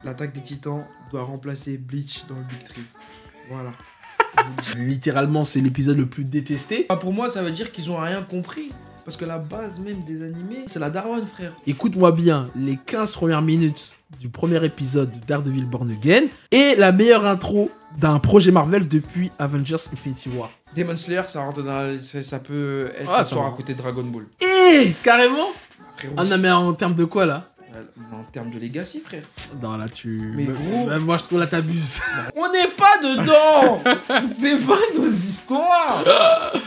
L'attaque des Titans doit remplacer Bleach dans le Big Three. Voilà. Littéralement, c'est l'épisode le plus détesté. Pour moi, ça veut dire qu'ils ont rien compris. Parce que la base même des animés, c'est la daronne, frère. Écoute-moi bien, les 15 premières minutes du premier épisode de Daredevil Born Again est la meilleure intro d'un projet Marvel depuis Avengers Infinity War. Demon Slayer, ça rentre dans... ça peut être Ah, ce soir ça va. à côté de Dragon Ball. Carrément. Frérot, Ah non, mais en termes de quoi, là? en termes de legacy, frère. Non, là, Mais gros- Même moi, je trouve là, t'abuses. On n'est pas dedans. C'est pas nos histoires.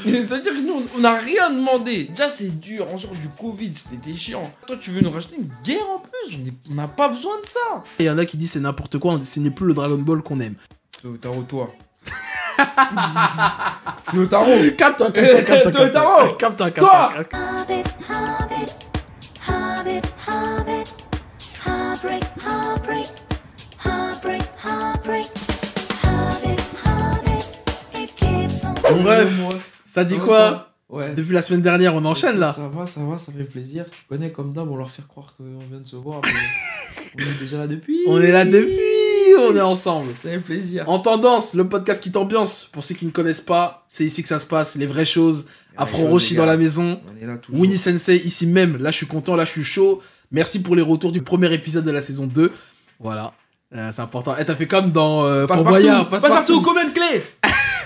C'est-à-dire que nous, on n'a rien demandé. Déjà, c'est dur. On sort du Covid, c'était chiant. Toi, tu veux nous racheter une guerre en plus? On n'a pas besoin de ça. Il y en a qui disent c'est n'importe quoi, ce n'est plus le Dragon Ball qu'on aime. Totaro, toi. Totaro. Capte-toi, Totaro. Capte-toi, Toi. Hobbit, Hobbit, Hobbit, Hobbit, Heartbreak, Heartbreak, Heartbreak, Heartbreak, Hobbit, Hobbit, it keeps on. Bon, bref, ça dit quoi? Ouais. Depuis la semaine dernière, on enchaîne là. Ça va, ça fait plaisir. Tu connais comme d'hab, on leur fait croire qu'on vient de se voir. Mais on est déjà là depuis. On est là depuis, on est ensemble. Ça fait plaisir. En tendance, le podcast qui t'ambiance. Pour ceux qui ne connaissent pas, c'est ici que ça se passe, les vraies choses. Afro Roshi dans la maison. On est là toujours. Winnie Sensei ici même. Là, je suis content, là, je suis chaud. Merci pour les retours du premier épisode de la saison 2. Voilà. C'est important. T'as fait comme dans Fort Boyard. Passe-partout, combien de clés?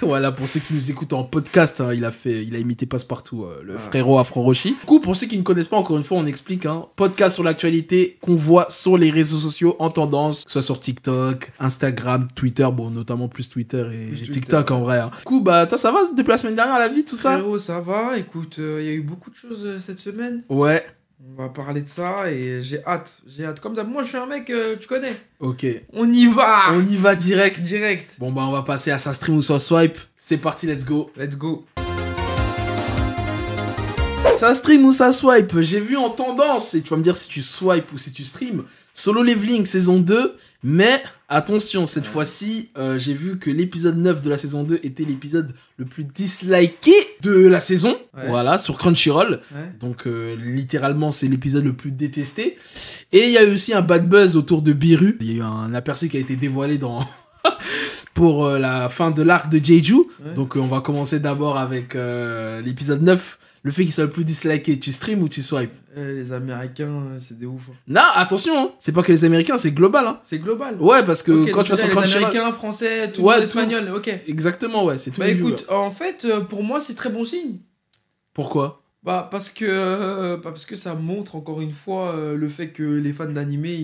Voilà, pour ceux qui nous écoutent en podcast, hein, il a imité Passepartout, le frérot Afro Roshi. Du coup, pour ceux qui ne connaissent pas, encore une fois, on explique, hein, podcast sur l'actualité qu'on voit sur les réseaux sociaux en tendance, que ce soit sur TikTok, Instagram, Twitter, bon, notamment plus Twitter et Plus Twitter. TikTok en vrai. Hein. Du coup, bah, toi, ça va depuis la semaine dernière, la vie, tout ça? Frérot, ça va. Écoute, il y a eu beaucoup de choses cette semaine. Ouais, On va parler de ça et j'ai hâte. Comme d'hab, moi, je suis un mec, tu connais. ok. On y va. On y va direct. Direct. Bon, bah, on va passer à sa stream ou sa swipe. C'est parti, let's go. Let's go. Ça stream ou ça swipe, j'ai vu en tendance, et tu vas me dire si tu swipes ou si tu stream, Solo Leveling saison 2, mais attention, cette fois-ci, j'ai vu que l'épisode 9 de la saison 2 était l'épisode le plus disliké de la saison, Ouais. voilà, sur Crunchyroll, Ouais. donc littéralement c'est l'épisode le plus détesté, et il y a eu aussi un bad buzz autour de Biru, il y a eu un aperçu qui a été dévoilé dans... pour la fin de l'arc de Jeju, Ouais. donc on va commencer d'abord avec l'épisode 9, le fait qu'il soit le plus disliké, tu stream ou tu swipes? Les Américains, c'est des ouf. Non, attention, hein, c'est pas que les Américains, c'est global. Hein. C'est global. Ouais, parce que Ok, quand donc tu vas sur les Crunchyroll... Américains, Français, tout Ouais, le tout. espagnol, ok. Exactement, ouais, c'est tout. Bah les écoute, viewers. en fait, pour moi, c'est très bon signe. Pourquoi? Bah parce que ça montre encore une fois le fait que les fans d'animé,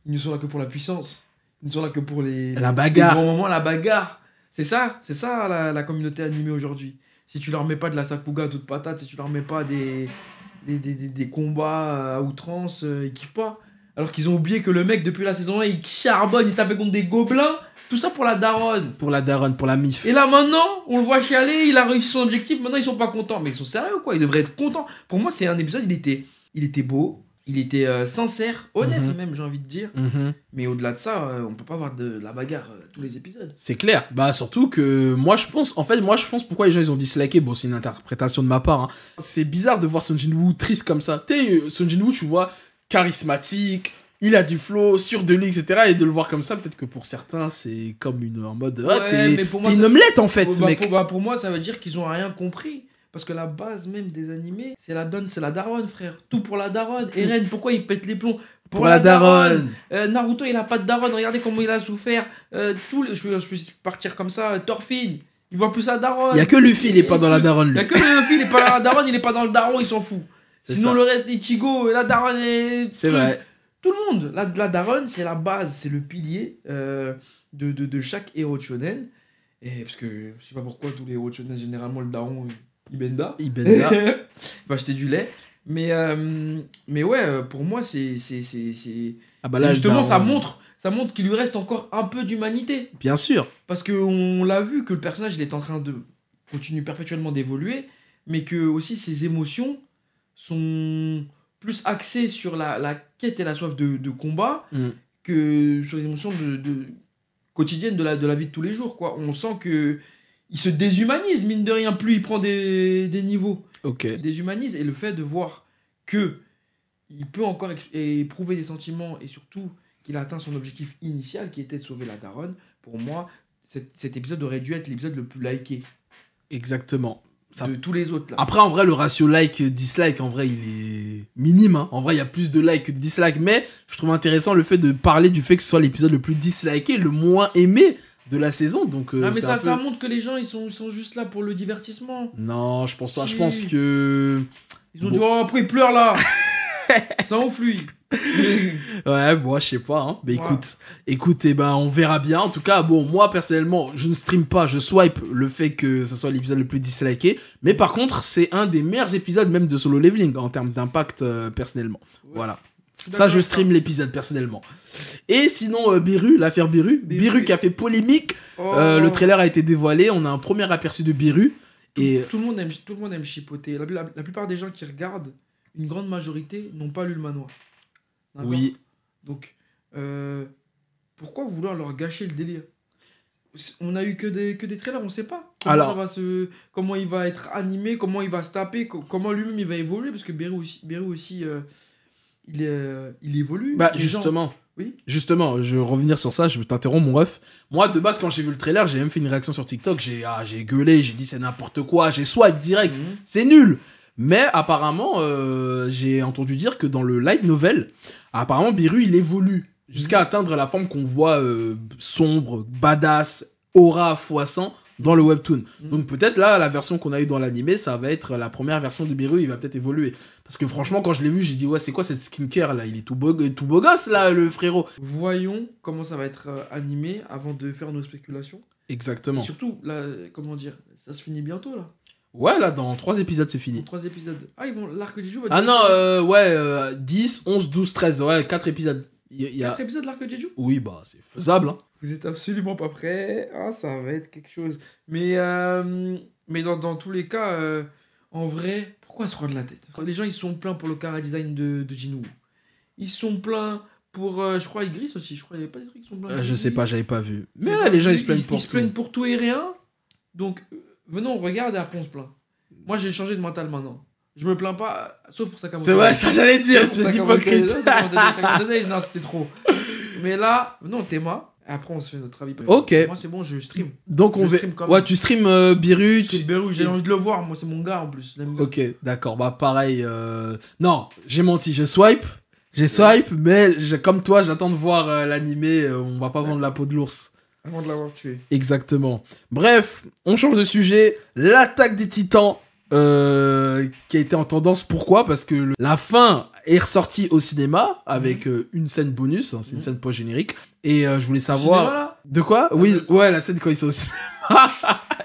ils ne sont là que pour la puissance. Ils ne sont là que pour La bagarre. les grands moments, la bagarre. C'est ça la communauté animée aujourd'hui. Si tu leur mets pas de la sakuga toute patate, si tu leur mets pas des combats à outrance, ils kiffent pas. Alors qu'ils ont oublié que le mec, depuis la saison 1, il charbonne, il se tapait contre des gobelins. Tout ça pour la daronne. Pour la daronne, pour la mif. Et là maintenant, on le voit chialer, il a réussi son objectif, maintenant ils sont pas contents. Mais ils sont sérieux quoi, ils devraient être contents. Pour moi, c'est un épisode, il était beau, il était sincère, honnête Mhm. même, j'ai envie de dire. Mhm. Mais au-delà de ça, on peut pas avoir de la bagarre tous les épisodes. C'est clair. Bah surtout que moi je pense pourquoi les gens ils ont disliké, bon c'est une interprétation de ma part. Hein. C'est bizarre de voir Sung Jin-woo triste comme ça. Tu sais, Sung Jin-woo tu vois, charismatique, il a du flow, sûr de lui, etc. Et de le voir comme ça, peut-être que pour certains c'est comme en mode, Ouais, mais pour moi, t'es une ça- omelette en fait, Bah, mec. pour moi, ça veut dire qu'ils ont rien compris. Parce que la base même des animés, c'est la daronne, frère. Tout pour la daronne. Eren, pourquoi il pète les plombs? Pour la daronne. Naruto, il a pas de daronne. Regardez comment il a souffert. Je vais partir comme ça. Thorfinn, il voit plus sa daronne. Il y a que Luffy, il est pas dans la daronne Il y a lui. que Luffy, il est pas dans la daronne, il est pas dans le daron, il s'en fout. C'est Sinon, ça. le reste, Ichigo, la daronne est. C'est vrai. Tout le monde. La daronne, c'est la base, c'est le pilier de chaque héros de shonen. Et parce que je sais pas pourquoi tous les héros de shonen, généralement, le daron, il benda. Ibenda. Va acheter du lait. Mais ouais, pour moi, c'est Ah bah c'est là, justement, le ça daron- montre qu'il lui reste encore un peu d'humanité. Bien sûr. Parce qu'on l'a vu que le personnage, il est en train de continuer perpétuellement d'évoluer, mais que aussi ses émotions sont plus axées sur la quête et la soif de combat Mm. que sur les émotions quotidiennes de la vie de tous les jours, quoi. On sent que il se déshumanise, mine de rien, plus il prend des niveaux. Ok. Il déshumanise, et le fait de voir que il peut encore éprouver des sentiments, et surtout qu'il a atteint son objectif initial, qui était de sauver la daronne, pour moi, cet épisode aurait dû être l'épisode le plus liké Exactement. Ça- de tous les autres là. Après, en vrai, le ratio like-dislike, en vrai, il est minime. Hein. En vrai, il y a plus de likes que de dislikes. Mais je trouve intéressant le fait de parler du fait que ce soit l'épisode le plus disliké, le moins aimé de la saison. Donc, Ah mais c'est ça, un peu- ça montre que les gens ils sont juste là pour le divertissement. Non, je pense pas. Si. Je pense que... Ils ont Bon. dit oh après il pleure là. Ça ouf lui. Ouais, moi, je sais pas. Hein. Mais Ouais. écoute, eh ben, on verra bien. En tout cas, bon, moi, personnellement, je ne stream pas. Je swipe le fait que ce soit l'épisode le plus disliké. Mais par contre, c'est un des meilleurs épisodes même de Solo Leveling en termes d'impact personnellement. Voilà. suis Ça, d'accord je avec stream l'épisode personnellement. Et sinon, Biru, l'affaire Biru. Biru qui a fait polémique. Oh. Le trailer a été dévoilé. On a un premier aperçu de Biru. Et Tout le monde aime chipoter. La plupart des gens qui regardent, une grande majorité, n'ont pas lu le manoir. D'accord. oui, Donc, pourquoi vouloir leur gâcher le délire? On a eu que des trailers, on sait pas. Alors- Comment il va être animé, comment il va se taper, comment lui-même il va évoluer, parce que Beru aussi il évolue. bah Les gens- justement. Oui. Justement, je vais revenir sur ça, je t'interromps mon ref. Moi, de base, quand j'ai vu le trailer, j'ai même fait une réaction sur TikTok. J'ai gueulé, j'ai dit c'est n'importe quoi, j'ai swipe direct, Mhm. c'est nul. Mais apparemment, j'ai entendu dire que dans le light novel, apparemment, Biru, il évolue jusqu'à atteindre la forme qu'on voit sombre, badass, aura x100 dans le webtoon. Mhm. Donc peut-être là, la version qu'on a eue dans l'animé, ça va être la première version de Biru, il va peut-être évoluer. Parce que franchement, quand je l'ai vu, j'ai dit, ouais, c'est quoi cette skincare là? Il est tout beau gosse là, le frérot. Voyons comment ça va être animé avant de faire nos spéculations. Et Exactement. surtout, là, comment dire, ça se finit bientôt là. Ouais, là, dans 3 épisodes, c'est Dans fini. 3 épisodes. Ah, l'arc du jour va Ah durer non, ouais, 10, 11, 12, 13, ouais, 4 épisodes. Il y a... 4 épisodes l'arc de Jeju. Oui, bah, c'est faisable, hein. Vous êtes absolument pas prêts. Ah, ça va être quelque chose. Mais dans tous les cas, en vrai, pourquoi se prendre la tête? Les gens, ils sont pleins pour le chara design de Jinwoo. Ils sont pleins pour, je crois, Igris aussi. Je crois qu'il n'y avait pas des trucs qui sont pleins. Je pour sais Igris. pas, j'avais pas vu. Mais J'ai pas les gens, vu, ils se plaignent pour Ils se tout. plaignent pour tout et rien. Donc, venons, on regarde et après on se plaint. Moi, j'ai changé de mental maintenant. Je me plains pas, sauf pour Sakamoto. C'est vrai, ça j'allais dire, Sauf pour espèce Sakamoto d'hypocrite. Days. Sakamoto Days, non, c'était trop. Mais là, non, Théma. Après, on se fait notre avis. Ok. Moi, c'est bon, je stream. Donc, on Je va. stream quand Ouais, même. tu stream Biru. C'est Beru, j'ai envie de le voir. Moi, c'est mon gars en plus. je l'aime bien. Ok, d'accord, bah pareil. Non, j'ai menti, j'ai swipe. Mais comme toi, j'attends de voir l'animé. On va pas vendre la peau de l'ours. Avant de l'avoir tué. Exactement. Bref, on change de sujet. L'attaque des titans qui a été en tendance. Pourquoi? Parce que la fin est ressortie au cinéma avec une scène bonus. Hein, c'est une scène post-générique. Et je voulais savoir... Cinéma, là De quoi? Oui, ouais, la scène quand ils sont au cinéma.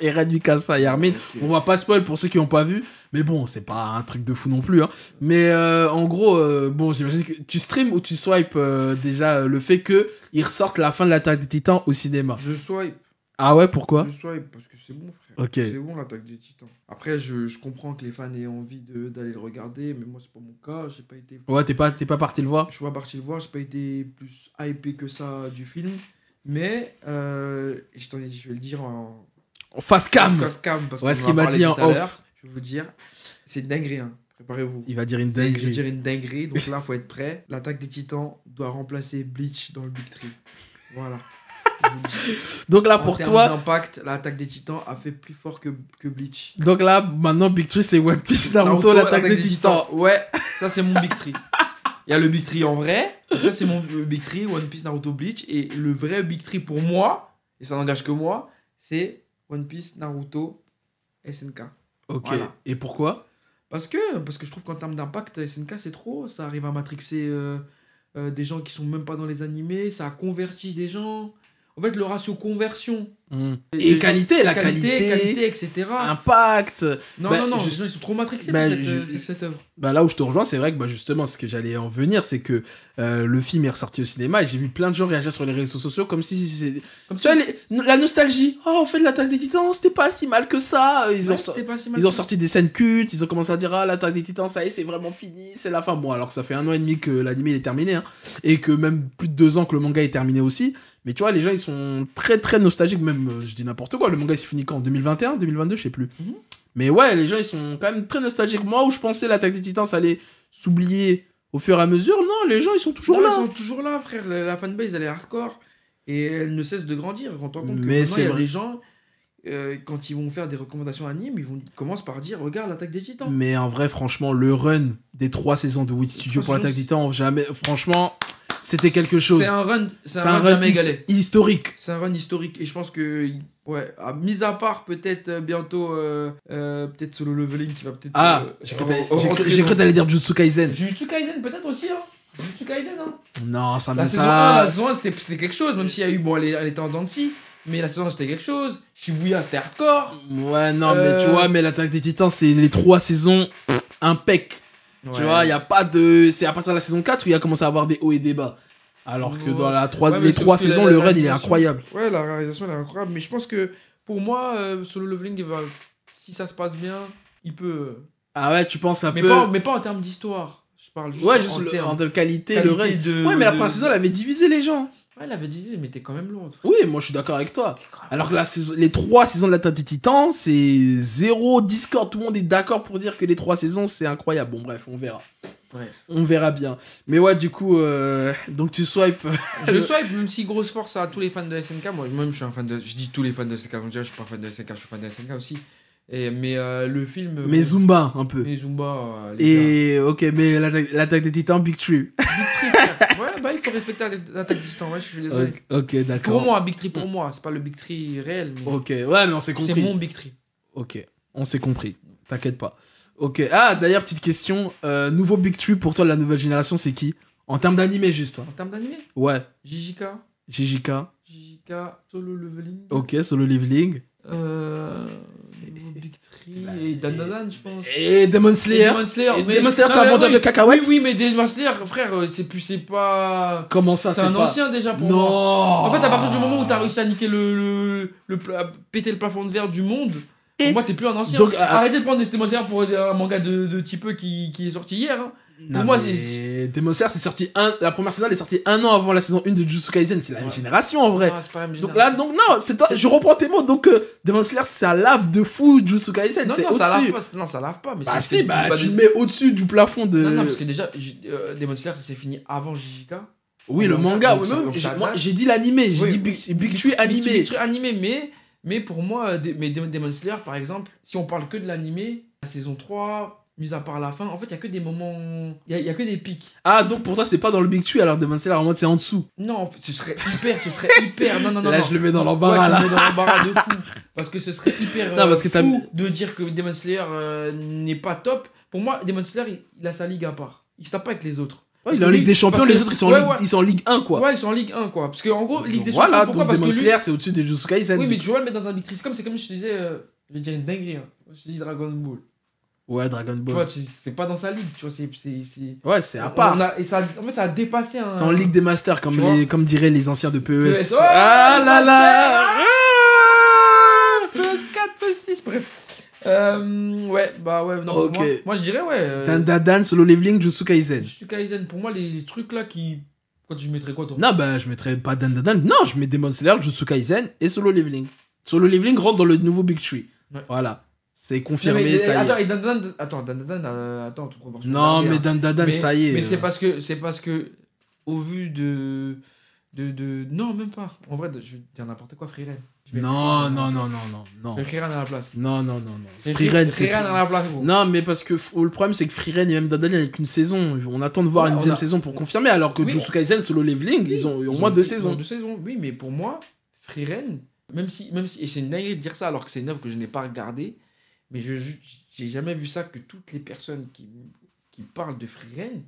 Et Red Mikasa et Armin. Ok. On va pas spoil pour ceux qui n'ont pas vu. Mais bon, c'est pas un truc de fou non plus. Hein. Mais en gros, bon, j'imagine que tu stream ou tu swipes déjà le fait que ils ressortent la fin de l'attaque des titans au cinéma. Je swipe. Ah ouais, pourquoi? Je swipe parce que c'est bon, frère. Ok. C'est bon, l'attaque des titans. Après, je comprends que les fans aient envie d'aller le regarder, mais moi, c'est pas mon cas. J'ai pas été. Ouais, t'es pas parti le voir? Je suis pas parti le voir, j'ai pas été plus hypé que ça du film. Mais, je vais le dire en. Face cam. Face cam, parce Ouais, qu'on ce en qu'il a m'a parlé dit tout en à off. l'heure. Je vais vous dire, c'est une dinguerie, hein. Préparez-vous. Il va dire une Je vais dinguerie. dire une dinguerie, donc là, faut être prêt. L'attaque des titans doit remplacer Bleach dans le Big Tree. Voilà. Je vous le dis. Donc là, En pour termes toi, d'impact, l'attaque des titans a fait plus fort que Bleach. donc là, maintenant, Big Tree, c'est One Piece, Naruto, l'attaque des titans. Ouais, ça c'est mon Big Tree. Il y a le Big Tree en vrai, et ça c'est mon Big Tree, One Piece, Naruto, Bleach. Et le vrai Big Tree pour moi, et ça n'engage que moi, c'est One Piece, Naruto, SNK. Ok. Voilà. Et pourquoi? Parce que je trouve qu'en termes d'impact, SNK c'est trop. Ça arrive à matrixer des gens qui sont même pas dans les animés, ça a converti des gens. En fait, le ratio conversion. Et les qualité, gens- la qualité, etc. impact. Non, Bah, non, juste- les gens ils sont trop matrixés bah, par cette œuvre. Bah là où je te rejoins, c'est vrai que bah, justement, ce que j'allais en venir, c'est que le film est ressorti au cinéma et j'ai vu plein de gens réagir sur les réseaux sociaux comme si c'est. Comme Tu vois, la nostalgie. Oh, on fait de l'attaque des titans, c'était pas si mal que ça. Ils ont sorti des scènes cultes, ils ont commencé à dire ah l'attaque des titans ça y est c'est vraiment fini, c'est la fin. Bon alors que ça fait 1 an et demi que l'anime il est terminé hein, et que même plus de 2 ans que le manga est terminé aussi. Mais tu vois les gens ils sont très très nostalgiques, même je dis n'importe quoi, le manga il s'est fini quand, en 2021, 2022 je sais plus. Mais ouais les gens ils sont quand même très nostalgiques. Moi où je pensais l'attaque des titans ça allait s'oublier Au fur et à mesure, non, les gens, ils sont toujours Non, là. ils sont toujours là, frère. La fanbase, elle est hardcore. Et elle ne cesse de grandir. Quand on compte que Mais maintenant, c'est il y a vrai. des gens, quand ils vont faire des recommandations animes, ils commencent par dire regarde l'attaque des titans. Mais en vrai, franchement, le run des 3 saisons de Wit Studio pour 3 l'Attaque saisons, Titan, jamais. Franchement, c'était quelque chose. C'est un run, C'est un run jamais égalé. historique. C'est un run historique. Et je pense que, ouais, mis à part peut-être bientôt, peut-être Solo Leveling qui va peut-être. Ah, j'ai cru que t'allais dire Jujutsu Kaisen. Jujutsu Kaisen peut-être aussi, hein. Jujutsu Kaisen, hein. Non, ça La me saison 1, ça. la saison 1 c'était quelque chose, même s'il y a eu, bon, elle était en dents de scie, mais la saison 1 c'était quelque chose. Shibuya c'était hardcore. Ouais, non, mais tu vois, mais l'Attaque des Titans, c'est les 3 saisons impec. Tu Ouais. vois, il y a pas de. C'est à partir de la saison 4 où il a commencé à avoir des hauts et des bas. Alors que dans la Ouais, mais les sauf 3 que saisons, la le run, il est réalisation- incroyable. Ouais, la réalisation elle est incroyable, mais je pense que pour moi, Solo Leveling, si ça se passe bien, il peut. Ah ouais, tu penses un Mais, peu. mais pas en termes d'histoire. Je parle juste Ouais, juste en en termes de qualité, le run. Ouais, mais la première saison, elle avait divisé les gens. Ouais, elle avait dit, mais t'es quand même lourd. Oui, moi je suis d'accord avec toi. Alors que les 3 saisons de l'Attaque des Titans, c'est zéro Discord. Tout le monde est d'accord pour dire que les 3 saisons, c'est incroyable. Bon, bref, on verra. Ouais. On verra bien. Mais ouais, du coup, donc tu swipes. Je swipe, même si grosse force à tous les fans de SNK. Moi-même, je suis un fan de. Je dis tous les fans de SNK. Donc, déjà, je suis pas fan de SNK, je suis fan de SNK aussi. Mais le film. Mais Zumba, un peu. Mais Zumba. Les Et ok, mais l'Attaque des Titans, Big Tree. gars. Big Tree, frère. Ouais, bah, il faut respecter l'attaque distant. Ouais, je suis désolé. Ok, d'accord. Pour moi, Big Tree pour moi. C'est pas le Big Tree réel. Mais Ok, ouais, mais on s'est c'est compris. mon Big Tree. Ok, on s'est compris. T'inquiète pas. Ok, ah, d'ailleurs, petite question. Nouveau Big Tree pour toi de la nouvelle génération, c'est qui? En termes d'animé, juste. Hein. En termes d'animé, Ouais, JJK, JJK. Solo Leveling. Ok, Solo Leveling. Nouveau Big Tree et Dan, je pense. Et Demon Slayer. Demon Slayer, Et mais- Demon Slayer, non, c'est un mais vendeur oui, de cacahuètes. Oui, mais Demon Slayer, frère, c'est pas. Comment ça, C'est c'est un pas... ancien déjà pour Non. moi. En fait, à partir du moment où t'as réussi à niquer péter le plafond de verre du monde, Et- pour moi, t'es plus un ancien. Donc, Arrêtez de prendre des Demon Slayer pour un manga de type qui est sorti hier. Hein. Non, moi, mais Demon Slayer, c'est sorti la première saison, elle est sortie 1 an avant la saison 1 de Jujutsu Kaisen. C'est la même Ouais. génération, en vrai. Ah, c'est pas la même Donc génération. là, donc non, c'est toi, je reprends tes mots. Donc Demon Slayer, ça lave de fou Jujutsu Kaisen, Non, c'est non, ça lave au-dessus. pas. Non, ça lave pas. Mais Bah c'est- si, bah pas tu des- le mets au-dessus du plafond de... Non, parce que déjà, Demon Slayer, ça s'est fini avant JJK. Oui, le Donc, manga, donc oui, ça- même, donc ça moi date. j'ai dit l'animé, j'ai Oui, dit Big Tree animé. Big Tree animé, mais pour moi, Demon Slayer, par exemple, si on parle que de l'animé, la saison 3, mis à part la fin, en fait, il y a que des moments. Il y a que des pics. Ah, donc pour toi, c'est pas dans le Big Tree, alors Demon Slayer, en mode c'est en dessous. Non, ce serait hyper. Non, Là, non. je le mets dans Ouais, l'embarras, tu là. le mets dans l'embarras de fou. Parce que ce serait hyper Non, parce que t'as- fou de dire que Demon Slayer n'est pas top. Pour moi, Demon Slayer, il a sa ligue à part. Il se tape pas avec les autres. Ouais, il est en Ligue des Champions, parce que- les autres, ils sont, en Ouais, Ligue, ouais. ils sont en Ligue 1, quoi. Ouais, ils sont en Ligue 1, quoi. Parce qu'en gros, Ligue Donc des voilà, Champions, pourquoi? donc Parce Demon que lui. Slayer, c'est au-dessus de Jujutsu Kaisen. Oui, mais tu vois le mettre dans un Big Tree. C'est comme je te disais, je vais dire une dinguerie. Hein. Je te dis Dragon Ball. Ouais, Dragon Tu Ball. vois, c'est pas dans sa ligue. Tu vois, c'est. Ouais, c'est à part. Et en fait, ça a dépassé un. C'est en Ligue des Masters, comme, Tu vois comme diraient les anciens de PES. PES. Ah Ouais, là là. PS4, PS6, bref. Ouais, bah ouais, non, Ok. pour moi je dirais, ouais. Dan, Solo Leveling, Jujutsu Kaisen. Jujutsu Kaisen, pour moi, les trucs là qui. Quoi, tu mettrais quoi, toi? Non, bah, je mettrais pas Dan. Non, je mets Demon Slayer, Jujutsu Kaisen et Solo Leveling. Solo Leveling rentre dans le nouveau Big Tree. Ouais. Voilà. C'est Non, confirmé, mais, ça y attends, est. et Dan, attends, toute proportion Non, gardée, mais hein. Dan, ça y est. Mais c'est parce que, au vu de. Non, même pas. En vrai, je vais dire n'importe quoi, Freeren. Non. Je mets Freeren à la place. Non. Je mets Freeren, c'est Freeren trop. à la place, gros. Non, mais parce que le problème, c'est que Freeren et même Dan, il n'y a qu'une saison. On attend de voir Ouais, une deuxième on a- saison pour confirmer, alors que Oui, Jujutsu Kaisen, Solo Leveling, ils ont au Ils moins ont- 2 ils saisons. ont 2 saisons, oui, mais pour moi, Freeren, même si, et c'est une dinguerie de dire ça alors que c'est une œuvre que je n'ai pas regardée, mais j'ai jamais vu ça que toutes les personnes qui parlent de Freeren,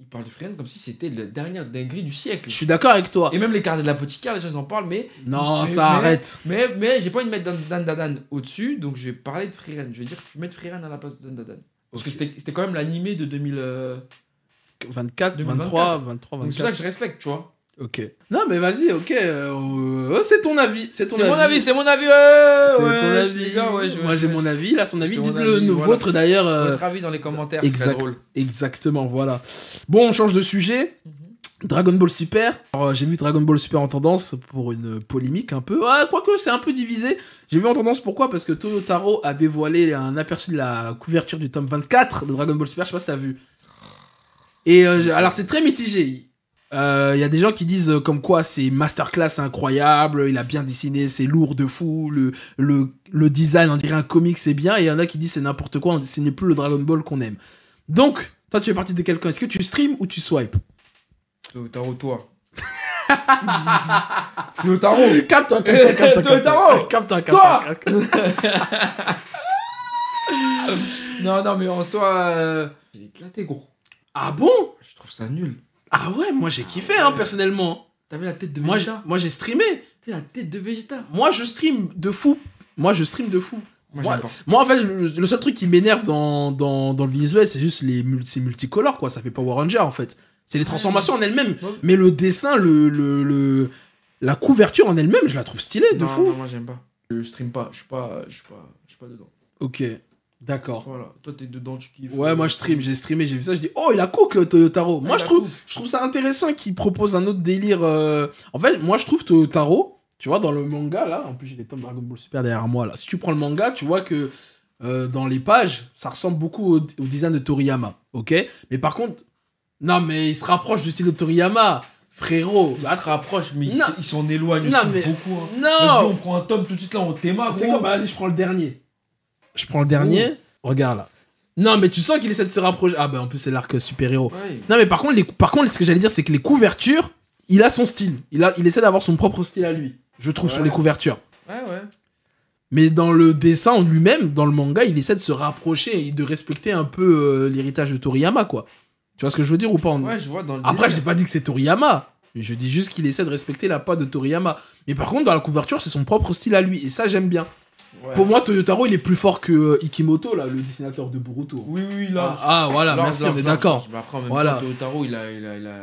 ils parlent de Freeren comme si c'était la dernière dinguerie du siècle. Je suis d'accord avec toi. Et même les carnets de l'apothicaire, les gens en parlent, mais Non, mais- ça mais- arrête. mais j'ai pas envie de mettre Dan au-dessus, donc je vais parler de Freeren. Je vais dire que tu mets Freeren à la place de Dan. Parce que c'était quand même l'animé de 2000. 24, 2024. 23, Donc c'est ça 24. que je respecte, tu vois. Ok. Non, mais vas-y, ok. C'est ton avis. C'est ton C'est avis. mon avis, c'est mon avis. C'est Ouais, ton ouais, avis. les gars, ouais, Moi, j'ai mon avis. Là, son avis. C'est mon Dites-le avis, le voilà. vôtre d'ailleurs. Votre avis dans les commentaires, c'est Exact. drôle. Exactement, voilà. Bon, on change de sujet. Dragon Ball Super. Alors, j'ai vu Dragon Ball Super en tendance pour une polémique un peu. Ah, quoique, c'est un peu divisé. J'ai vu en tendance pourquoi? Parce que Toyotaro a dévoilé un aperçu de la couverture du tome 24 de Dragon Ball Super. Je sais pas si t'as vu. Et alors, c'est très mitigé. Il y a des gens qui disent comme quoi c'est masterclass, c'est incroyable, il a bien dessiné, c'est lourd de fou, le design, on dirait un comic, c'est bien. Et il y en a qui disent c'est n'importe quoi, ce n'est plus le Dragon Ball qu'on aime. Donc, toi, tu fais partie de quelqu'un. Est-ce que tu stream ou tu swipes? Totaro, toi. Totaro. Capte-toi, Totaro. capte-toi. Toi. Non, mais en soi, j'ai éclaté, gros. Ah bon? Je trouve ça nul. Ah ouais, moi j'ai kiffé, hein, personnellement. T'as vu la tête de Moi, Vegeta? j'ai streamé. T'es la tête de Vegeta. Moi, je stream de fou. Moi, j'aime pas. Moi, en fait, le seul truc qui m'énerve dans le visuel, c'est juste c'est multicolore, quoi. Ça fait Power Ranger, en fait. C'est les transformations en elles-mêmes. Ouais. Mais le dessin, la couverture en elle-même, je la trouve stylée, de fou. Non, moi, j'aime pas. Je stream pas. Je suis pas dedans. Ok, d'accord. Voilà. Toi, t'es dedans, tu kiffes. Ouais, moi je stream, j'ai streamé, j'ai vu ça, je dis oh il a cook Toyotaro. Moi il je a trouve, cook. je trouve ça intéressant qu'il propose un autre délire. En fait, moi je trouve Toyotaro, tu vois, dans le manga là, en plus j'ai les tomes Dragon Ball Super derrière moi là. Si tu prends le manga, tu vois que dans les pages, ça ressemble beaucoup au design de Toriyama, ok. Mais par contre, non mais il se rapproche du style de Toriyama, frérot. Ils se rapprochent, mais Non. ils s'en éloignent Non, aussi mais- beaucoup. Hein. Non. Vas-y, on prend un tome tout de suite là, on théma, Tu sais gros. quoi, bah vas-y, je prends le dernier. Je prends le dernier. Regarde là. Non mais tu sens qu'il essaie de se rapprocher. Ah bah en plus c'est l'arc super héros. Ouais. Non mais par contre, ce que j'allais dire, c'est que les couvertures, il a son style. Il essaie d'avoir son propre style à lui, je trouve, Ouais. sur les couvertures. Ouais. Mais dans le dessin en lui-même, dans le manga, il essaie de se rapprocher et de respecter un peu l'héritage de Toriyama, quoi. Tu vois ce que je veux dire ou pas? Ouais, je vois dans le Après, je délire. n'ai pas dit que c'est Toriyama. Mais je dis juste qu'il essaie de respecter la patte de Toriyama. Mais par contre, dans la couverture, c'est son propre style à lui. Et ça, j'aime bien. Ouais. Pour moi, Toyotaro, il est plus fort que Ikimoto, là, le dessinateur de Boruto. Oui, là. Voilà, Large, merci, large, on est large, d'accord. large. Mais après, en même Voilà. temps, Totaro, il a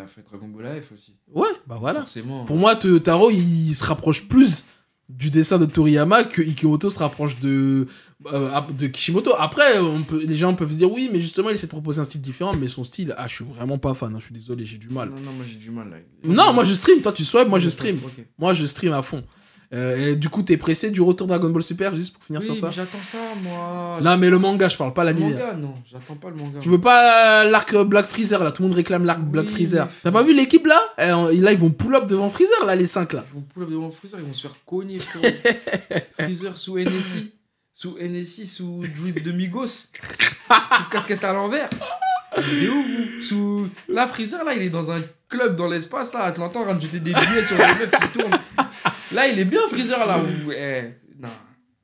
fait Dragon Ball AF aussi. Ouais, bah voilà. Forcément. Pour moi, Toyotaro, il se rapproche plus du dessin de Toriyama que Ikimoto se rapproche de Kishimoto. Après, les gens peuvent se dire oui, mais justement, il essaie de proposer un style différent, mais son style, je suis vraiment pas fan, hein, je suis désolé, j'ai du mal. Non, moi j'ai du mal là. Non, moi je stream, toi tu swipes, moi je stream. Ok. Moi je stream à fond. Et du coup, t'es pressé du retour Dragon Ball Super, juste pour finir Oui, sur ça? mais j'attends ça, moi. Non, mais le manga, je parle pas Le l'anime. manga, non, j'attends pas le manga. Tu veux pas l'arc Black Freezer là? Tout le monde réclame l'arc Black Oui, Freezer. mais- T'as pas vu l'équipe là? Là, ils vont pull up devant Freezer là, les 5 là. Ils vont pull up devant Freezer, ils vont se faire cogner, frérot. Freezer sous NSI. Sous drip de Migos. Sous casquette à l'envers. C'est ouf, vous. Là, Freezer, là, il est dans un club dans l'espace, là, Atlanta, en train de jeter des billets sur les meufs qui tournent. Là, il est bien, Freezer, là. Non.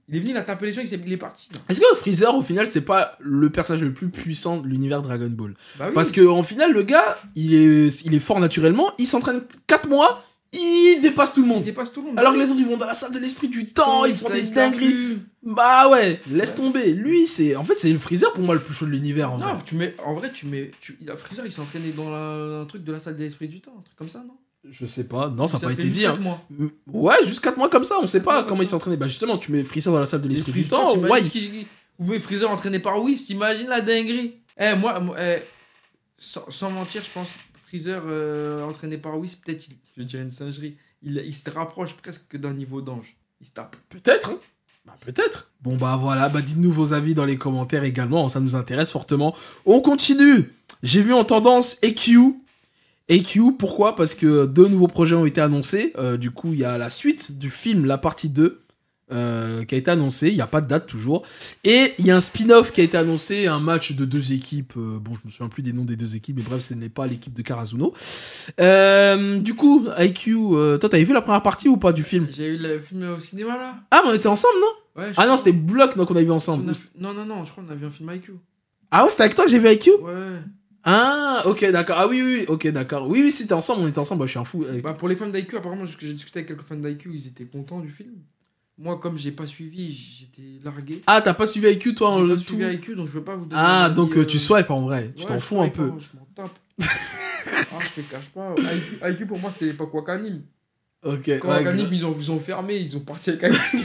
Il est venu, il a tapé les gens, il est parti. Là. Est-ce que Freezer, au final, c'est pas le personnage le plus puissant de l'univers Dragon Ball? Bah oui. Parce que en final, le gars, il est fort naturellement, il s'entraîne 4 mois, il dépasse tout le Il monde. dépasse tout le monde. Alors que les autres, ils vont dans la salle de l'esprit du temps, ils font des dingueries. dingueries. Bah ouais, laisse tomber. Lui, en fait, c'est le Freezer pour moi le plus chaud de l'univers en vrai. Non, Freezer, il s'est entraîné dans un truc de la salle de l'esprit du temps, un truc comme ça, non? Je sais pas, non, ça n'a pas fait été juste dit. 4 Hein. mois. Ouais, juste 4 mois comme ça, on sait pas mois comment comme il s'est ça. entraîné. Bah justement, tu mets Freezer dans la salle de l'esprit du temps, t'imagines ouais. ce Ou mais Freezer entraîné par Whis, t'imagines la dinguerie? Sans mentir, je pense Freezer entraîné par Whis, peut-être, je dirais une singerie, il se rapproche presque d'un niveau d'ange. Il se tape. Peut-être, hein. Bah peut-être. Bon bah voilà, bah dites-nous vos avis dans les commentaires également, ça nous intéresse fortement. On continue. J'ai vu en tendance EQ. EQ, pourquoi? Parce que 2 nouveaux projets ont été annoncés. Du coup, il y a la suite du film, la partie 2, qui a été annoncée. Il n'y a pas de date toujours. Et il y a un spin-off qui a été annoncé, un match de 2 équipes. Bon, je me souviens plus des noms des 2 équipes, mais bref, ce n'est pas l'équipe de Karazuno. Du coup, EQ, toi, t'avais vu la première partie ou pas du film? J'ai eu le film au cinéma là. Ah, mais on était ensemble, non? Ouais, je Ah non, crois. c'était Block qu'on a vu ensemble. Non, je crois qu'on a vu un film IQ. Ah ouais, c'était avec toi que j'ai vu IQ? Ouais. Ah, ok, d'accord. Ah oui, ok, d'accord. Oui, c'était ensemble, on était ensemble, bah, je suis un fou. Bah, pour les fans d'IQ, apparemment, j'ai discuté avec quelques fans d'IQ, ils étaient contents du film. Moi, comme j'ai pas suivi, j'étais largué. Ah, t'as pas suivi IQ, toi, J'ai le pas tout? suivi IQ, donc je veux pas vous donner. Ah, un avis, donc tu swipes en vrai, tu ouais, t'en je fous un swipe, peu. hein, je m'en tape. Je te cache pas. IQ pour moi, c'était l'époque Wakanim. Ok, Quand ouais, Wakanim, ils ont fermé, ils ont parti avec IQ.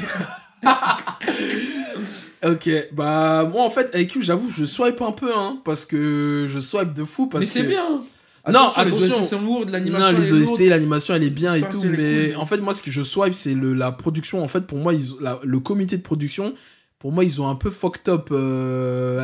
ok, bah moi en fait, IQ, j'avoue, je swipe un peu, hein, parce que je swipe de fou. Parce Mais c'est que... bien. Non, Les attention. OST sont lourdes, l'animation. Non, les elle est OST, lourde. l'animation, elle est bien et L'histoire, tout, c'est mais cool. en fait, moi, ce que je swipe, c'est la production. En fait, pour moi, le comité de production, pour moi, ils ont un peu fucked up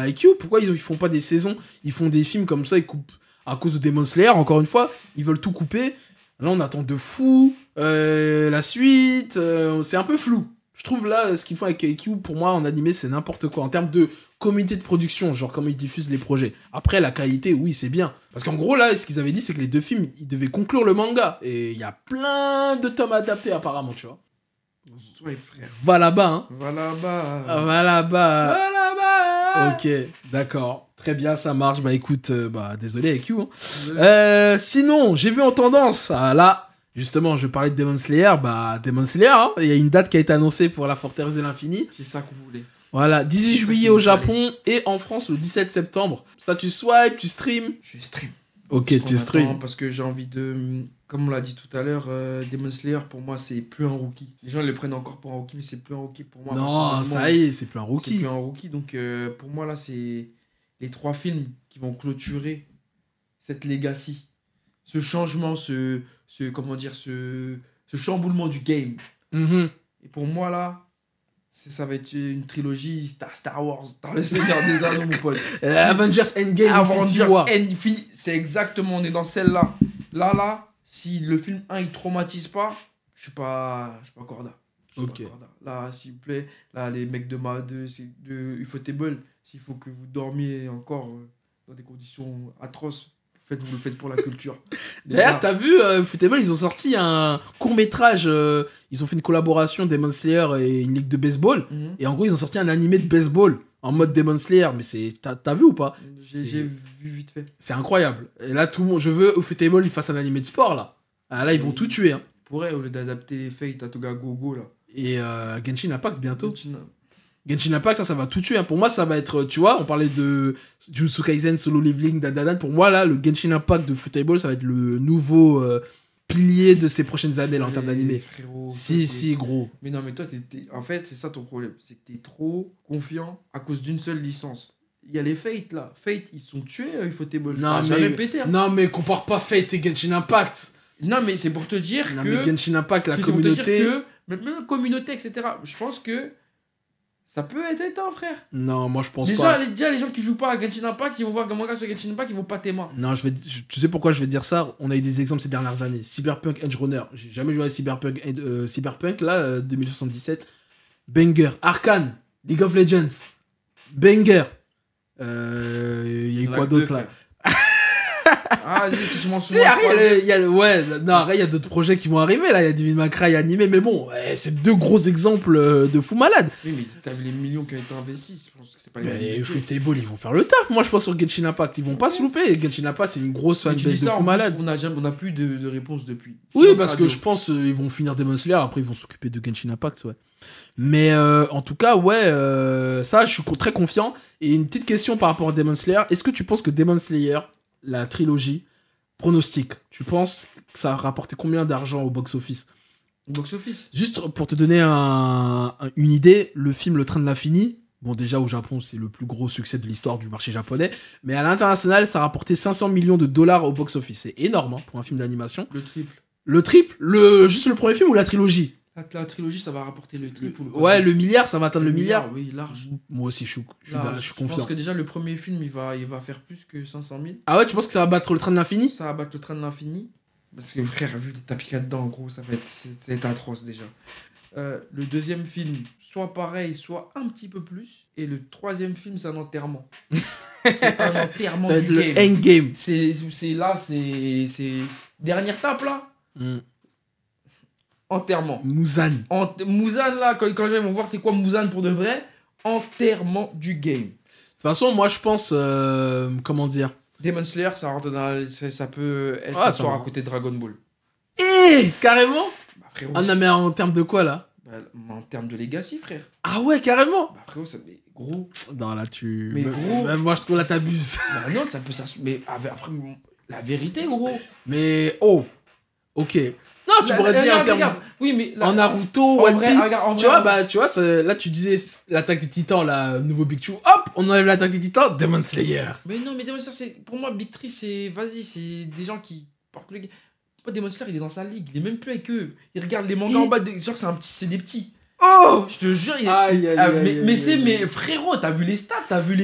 IQ. Pourquoi ils font pas des saisons? Ils font des films comme ça, ils coupent. À cause de Demon Slayer, encore une fois, ils veulent tout couper. Là, on attend de fou. La suite, c'est un peu flou. Je trouve là, ce qu'ils font avec Keikyou, pour moi, en animé, c'est n'importe quoi. En termes de communauté de production, genre comment ils diffusent les projets. Après, la qualité, oui, c'est bien. Parce qu'en gros, là, ce qu'ils avaient dit, c'est que les 2 films, ils devaient conclure le manga. Et il y a plein de tomes adaptés, apparemment, tu vois. Ouais, frère. Va là-bas, hein. Va là-bas. Va là-bas. Va là-bas. Ok, d'accord. Très bien, ça marche. Bah écoute, désolé avec you. Hein. Sinon, j'ai vu en tendance, là, justement, je parlais de Demon Slayer. Demon Slayer, hein, il y a une date qui a été annoncée pour la Forteresse de l'Infini. C'est ça qu'on voulait. Voilà, 18 C'est ça juillet qu'il au nous fallait. Japon et en France le 17 septembre. Ça, tu swipe, tu stream. Je stream. Ok, Parce qu'on tu stream. attend, parce que j'ai envie de... Comme on l'a dit tout à l'heure, Demon Slayer, pour moi, c'est plus un rookie. Les gens le prennent encore pour un rookie, mais c'est plus un rookie pour moi. Non, Personnellement, ça y est, c'est plus un c'est rookie. plus un rookie. Donc, pour moi, là, c'est les 3 films qui vont clôturer cette legacy. Ce changement, comment dire, ce chamboulement du game. Mhm. Et pour moi, là, ça va être une trilogie Star Wars, dans le Seigneur des Anneaux, mon pote. Avengers Endgame, Infinity Avengers War. Infinity, c'est exactement, on est dans celle-là. Là, si le film 1 il traumatise pas, je suis pas corda. Ok. Là, s'il vous plaît, là, les mecs de Ufotable, s'il faut que vous dormiez encore dans des conditions atroces, vous le faites pour la culture. D'ailleurs, t'as vu, Football, ils ont sorti un court-métrage. Ils ont fait une collaboration Demon Slayer et une ligue de baseball. Mhm. Et en gros, ils ont sorti un animé de baseball en mode Demon Slayer. Mais t'as vu ou pas? J'ai vu vite fait. C'est incroyable. Et là, tout le monde, je veux au Football, ils fassent un animé de sport là. Ah, là, ils vont tout tuer. Hein. Pourrait, au lieu d'adapter Fate à Toga Gogo, là. Et Genshin Impact bientôt. China. Genshin Impact, ça va tout tuer. Hein. Pour moi, ça va être, tu vois, on parlait de Jujutsu Kaisen, Solo Leveling, dadadan. Pour moi, là, le Genshin Impact de Football, ça va être le nouveau pilier de ces prochaines années là, en termes d'animé. Frérot, Si, gros. Mais non, mais toi, en fait, c'est ça ton problème. C'est que t'es trop confiant à cause d'une seule licence. Il y a les Fate, là. Fate, ils sont tués, Ufotable. Ça a jamais pété. Hein. Non, mais compare pas Fate et Genshin Impact. Non, mais c'est pour te dire Non, que... mais Genshin Impact, la que c'est pour te dire communauté... que, même la communauté, etc. Je pense que ça peut être éteint, frère. Non, moi, je pense pas. Déjà, les gens qui jouent pas à Genshin Impact, qui vont voir un manga sur Genshin Impact, ils vont pas t'aimer. Non, tu sais pourquoi je vais dire ça? On a eu des exemples ces dernières années. Cyberpunk Edge Runner. J'ai jamais joué à Cyberpunk, là, 2077. Banger. Arcane. League of Legends. Banger. Il y a eu quoi d'autre là? Ah, vas-y, si je m'en Si, souviens. arrête, il y a d'autres projets qui vont arriver là. Il y a Devil May Cry animé, mais bon, c'est 2 gros exemples de fou malade. Oui, mais t'as vu les millions qui ont été investis. Je pense que c'est pas les Mais mêmes. Football, ils vont faire le taf. Moi, je pense sur Genshin Impact, ils vont pas se louper. Genshin Impact, c'est une grosse Mais tu fanbase dis de ça, fou en malade. plus, on n'a plus de réponse depuis. Oui, Silence parce que radio. je pense ils vont finir Demon Slayer, après ils vont s'occuper de Genshin Impact, ouais. Mais en tout cas, ouais, ça, je suis très confiant. Et une petite question par rapport à Demon Slayer. Est-ce que tu penses que Demon Slayer, la trilogie, pronostic, tu penses que ça a rapporté combien d'argent au box-office? Box-office. Juste pour te donner une idée, le film Le Train de l'Infini, bon déjà au Japon c'est le plus gros succès de l'histoire du marché japonais, mais à l'international ça a rapporté 500 millions de dollars au box-office. C'est énorme hein, pour un film d'animation. Le triple. Le triple, juste le premier film ou la trilogie? La trilogie, ça va rapporter le triple ou le Ouais, le milliard, ça va atteindre le milliard. Oui, large. Moi aussi, je suis Large. je suis Je pense confiant. que déjà, le premier film, il va faire plus que 500 000. Ah ouais, tu penses que ça va battre le train de l'infini? Ça va battre le train de l'infini. Parce que, frère, vu les tapis qu'il y a dedans, en gros, ça va être atroce déjà. Le deuxième film, soit pareil, soit un petit peu plus. Et le troisième film, c'est un enterrement. C'est un enterrement Ça va être du le game. endgame. C'est dernière tape là. Enterrement. Muzan. Muzan là, quand les gens vont voir c'est quoi Muzan pour de vrai, enterrement du game. De toute façon, moi je pense. Comment dire? Demon Slayer, ça rentre dans. Ça peut être Ah, ce soir ça va. à côté de Dragon Ball. Carrément? Bah, frérot, Ah non, mais en termes de quoi là? bah, en termes de legacy, frère. Ah ouais, carrément? Bah, frérot, ça. Mais gros. Non, là tu. Mais gros. Même moi je trouve là t'abuses. Bah, non, ça peut. Mais après, la vérité, gros. Mais oh, ok. Non, tu pourrais dire en Regarde, termes. regarde. Oui, mais. En Naruto, en One vrai, Piece. regarde, en Tu vrai, vois, bah, tu vois, là tu disais l'attaque des titans, là, nouveau Big Two. Hop, on enlève l'attaque des titans, Demon Slayer. Mais non, mais Demon Slayer, c'est. Pour moi, Big Tree, c'est. Vas-y, c'est des gens qui portent le. Pas Demon Slayer, il est dans sa ligue, il est même plus avec eux. Il regarde les mangas en bas, genre c'est des petits. Oh, je te jure, Aïe, aïe, aïe, mais aïe, c'est aïe. mais frérot, t'as vu les stats, t'as vu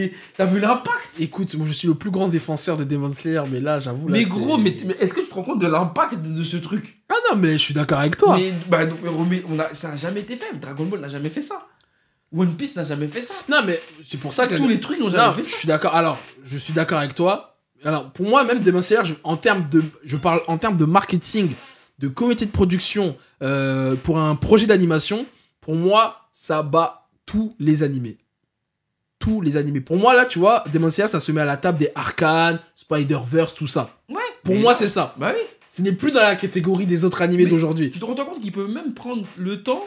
l'impact. Écoute, moi je suis le plus grand défenseur de Demon Slayer, mais là, j'avoue. Là, Mais t'es- gros, mais est-ce que tu te rends compte de l'impact de ce truc? Ah non, mais je suis d'accord avec toi. Mais bah donc, mais ça a jamais été fait. Dragon Ball n'a jamais fait ça. One Piece n'a jamais fait ça. Non, mais c'est pour ça que. Tous les trucs n'ont Non, jamais fait je ça. suis d'accord. Alors, je suis d'accord avec toi. Alors, pour moi, même Demon Slayer, je parle en termes de marketing, de comité de production, pour un projet d'animation. Pour moi, ça bat tous les animés. Tous les animés. Pour moi, là, tu vois, Demon Slayer, ça se met à la table des Arcane, Spider-Verse, tout ça. Ouais. Pour mais moi, là- c'est ça. Bah oui. Ce n'est plus dans la catégorie des autres animés Mais- d'aujourd'hui. Tu te rends compte qu'ils peuvent même prendre le temps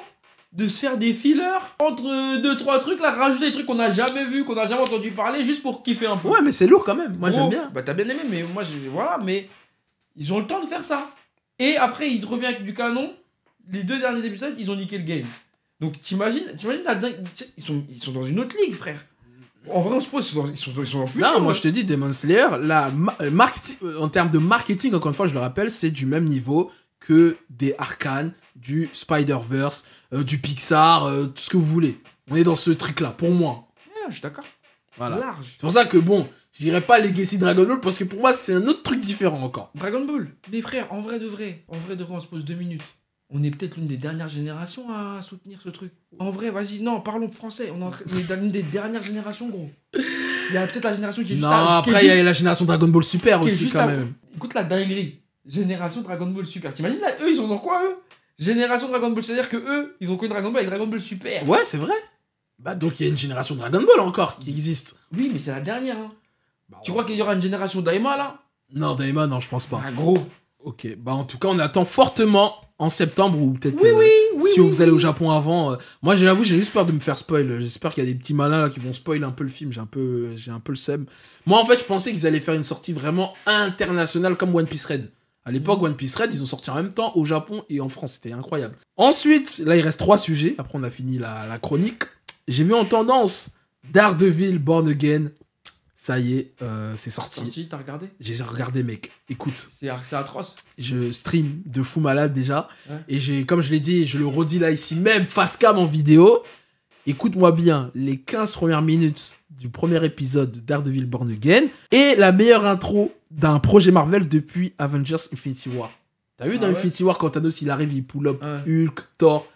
de se faire des fillers entre 2-3 trucs, là, rajouter des trucs qu'on n'a jamais vus, qu'on n'a jamais entendu parler, juste pour kiffer un peu. Ouais, mais c'est lourd quand même. Moi, Gros, j'aime bien. Bah t'as bien aimé, mais moi, voilà, mais ils ont le temps de faire ça. Et après, il revient avec du canon. Les 2 derniers épisodes, ils ont niqué le game. Donc t'imagines la dingue. Ils sont dans une autre ligue, frère. En vrai, on se pose, ils sont en fusion. Non, moi hein. je te dis, Demon Slayer, en termes de marketing, encore une fois, je le rappelle, c'est du même niveau que des Arcane, du Spider-Verse, du Pixar, tout ce que vous voulez. On est dans ce truc-là, pour moi. Ouais, je suis d'accord. Voilà. Large. C'est pour ça que, bon, je dirais pas Legacy Dragon Ball, parce que pour moi, c'est un autre truc différent encore. Dragon Ball. Mais frère, en vrai de vrai, on se pose 2 minutes. On est peut-être l'une des dernières générations à soutenir ce truc. En vrai, vas-y, non, parlons français. On est dans l'une des dernières générations, gros. Il y a peut-être la génération qui est juste Non, à- qui est après, il y a juste- la génération Dragon Ball Super qui est aussi, juste quand à- même. Écoute la dinguerie. Génération Dragon Ball Super. T'imagines là, eux, ils sont dans quoi, eux? Génération Dragon Ball, c'est-à-dire que eux, ils ont connu Dragon Ball avec Dragon Ball Super. Ouais, c'est vrai. Bah, donc, il y a une génération Dragon Ball encore qui existe. Oui, mais c'est la dernière. Hein. Bah, Tu crois qu'il y aura une génération Daima, là? Non, Daima, non, je pense pas. Ah, gros. Ok, bah en tout cas, on attend fortement en septembre ou peut-être Oui, si oui, vous allez au Japon avant. Moi, j'avoue, j'ai juste peur de me faire spoil. J'espère qu'il y a des petits malins là qui vont spoil un peu le film. J'ai un peu le seum. Moi, en fait, je pensais qu'ils allaient faire une sortie vraiment internationale comme One Piece Red. À l'époque, One Piece Red, ils ont sorti en même temps au Japon et en France. C'était incroyable. Ensuite, là, il reste 3 sujets. Après, on a fini la chronique. J'ai vu en tendance Daredevil Born Again. Ça y est, c'est sorti. Sorti, t'as regardé? J'ai regardé, mec. Écoute. C'est atroce. Je stream de fou malade déjà. Ouais. Et comme je l'ai dit, je le redis là ici même, face cam en vidéo. Écoute-moi bien, les 15 premières minutes du premier épisode de Daredevil Born Again et la meilleure intro d'un projet Marvel depuis Avengers Infinity War. T'as vu dans ouais Infinity War quand Thanos il arrive, il pull up Ouais. Hulk, Thor,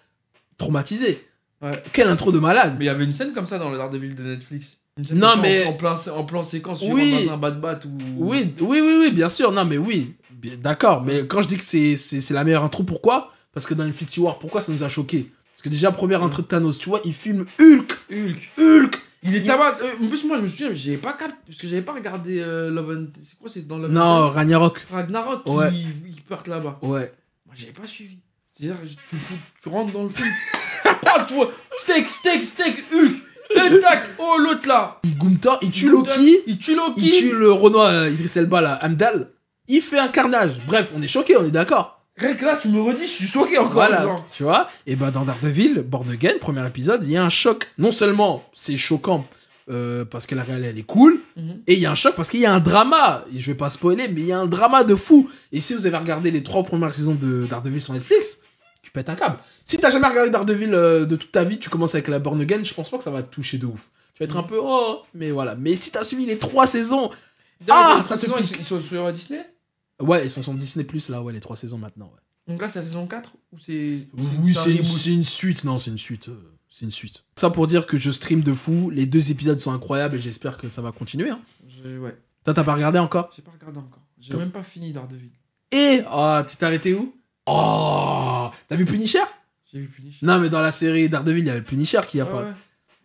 traumatisé. Ouais. Quelle intro de malade. Mais il y avait une scène comme ça dans le Daredevil de Netflix. Une scène Non, comme ça mais- en plan séquence, Oui. dans un bat ou. Oui, bien sûr. Non, mais oui. D'accord. Mais quand je dis que c'est la meilleure intro, pourquoi? Parce que dans Infinity War, pourquoi ça nous a choqué? Parce que déjà, première intro de Thanos, tu vois, il filme Hulk. Il est tabac. En plus, moi, je me souviens, j'avais pas capté. Parce que j'avais pas regardé Love and. C'est quoi, c'est dans Love and Non, Thunder Ragnarok. Ragnarok Ouais. qui partent là-bas. Ouais. Moi, j'avais pas suivi. C'est-à-dire, tu rentres dans le film. Ah, tu vois, steak, Hulk. Et tac, oh, l'autre là. Gunthor, il tue Loki. Il tue Loki. Il tue le Renoir Idris Elba, là, Amdal. Il fait un carnage. Bref, on est choqués, on est d'accord. Rien que là, tu me redis, je suis choqué encore. Voilà, genre. tu vois. Et ben dans Daredevil, Born Again, premier épisode, il y a un choc. Non seulement c'est choquant parce que la réalité elle est cool, Mhm. et il y a un choc parce qu'il y a un drama. Et je vais pas spoiler, mais il y a un drama de fou. Et si vous avez regardé les 3 premières saisons de Daredevil sur Netflix, tu pètes un câble. Si t'as jamais regardé Daredevil de toute ta vie, tu commences avec la Born Again, je pense pas que ça va te toucher de ouf. Tu vas être un peu mais voilà. Mais si t'as suivi les 3 saisons, D'ailleurs, ça te saison, pique. ils sont sur Disney. ouais, ils sont sur Disney Plus là, ouais, les 3 saisons maintenant. Ouais. Donc là, c'est la saison 4 ou c'est. Oui, un c'est une, reboot c'est une suite. Non, c'est une suite. C'est une suite. Ça pour dire que je stream de fou. Les 2 épisodes sont incroyables et j'espère que ça va continuer. Hein. Ouais, Toi, t'as pas regardé encore? j'ai pas regardé encore. J'ai Top. même pas fini Daredevil. Et tu t'es arrêté où? Oh, t'as vu Punisher? J'ai vu Punisher. Non, mais dans la série Daredevil, il y avait le Punisher qui a Ouais, pas. ouais.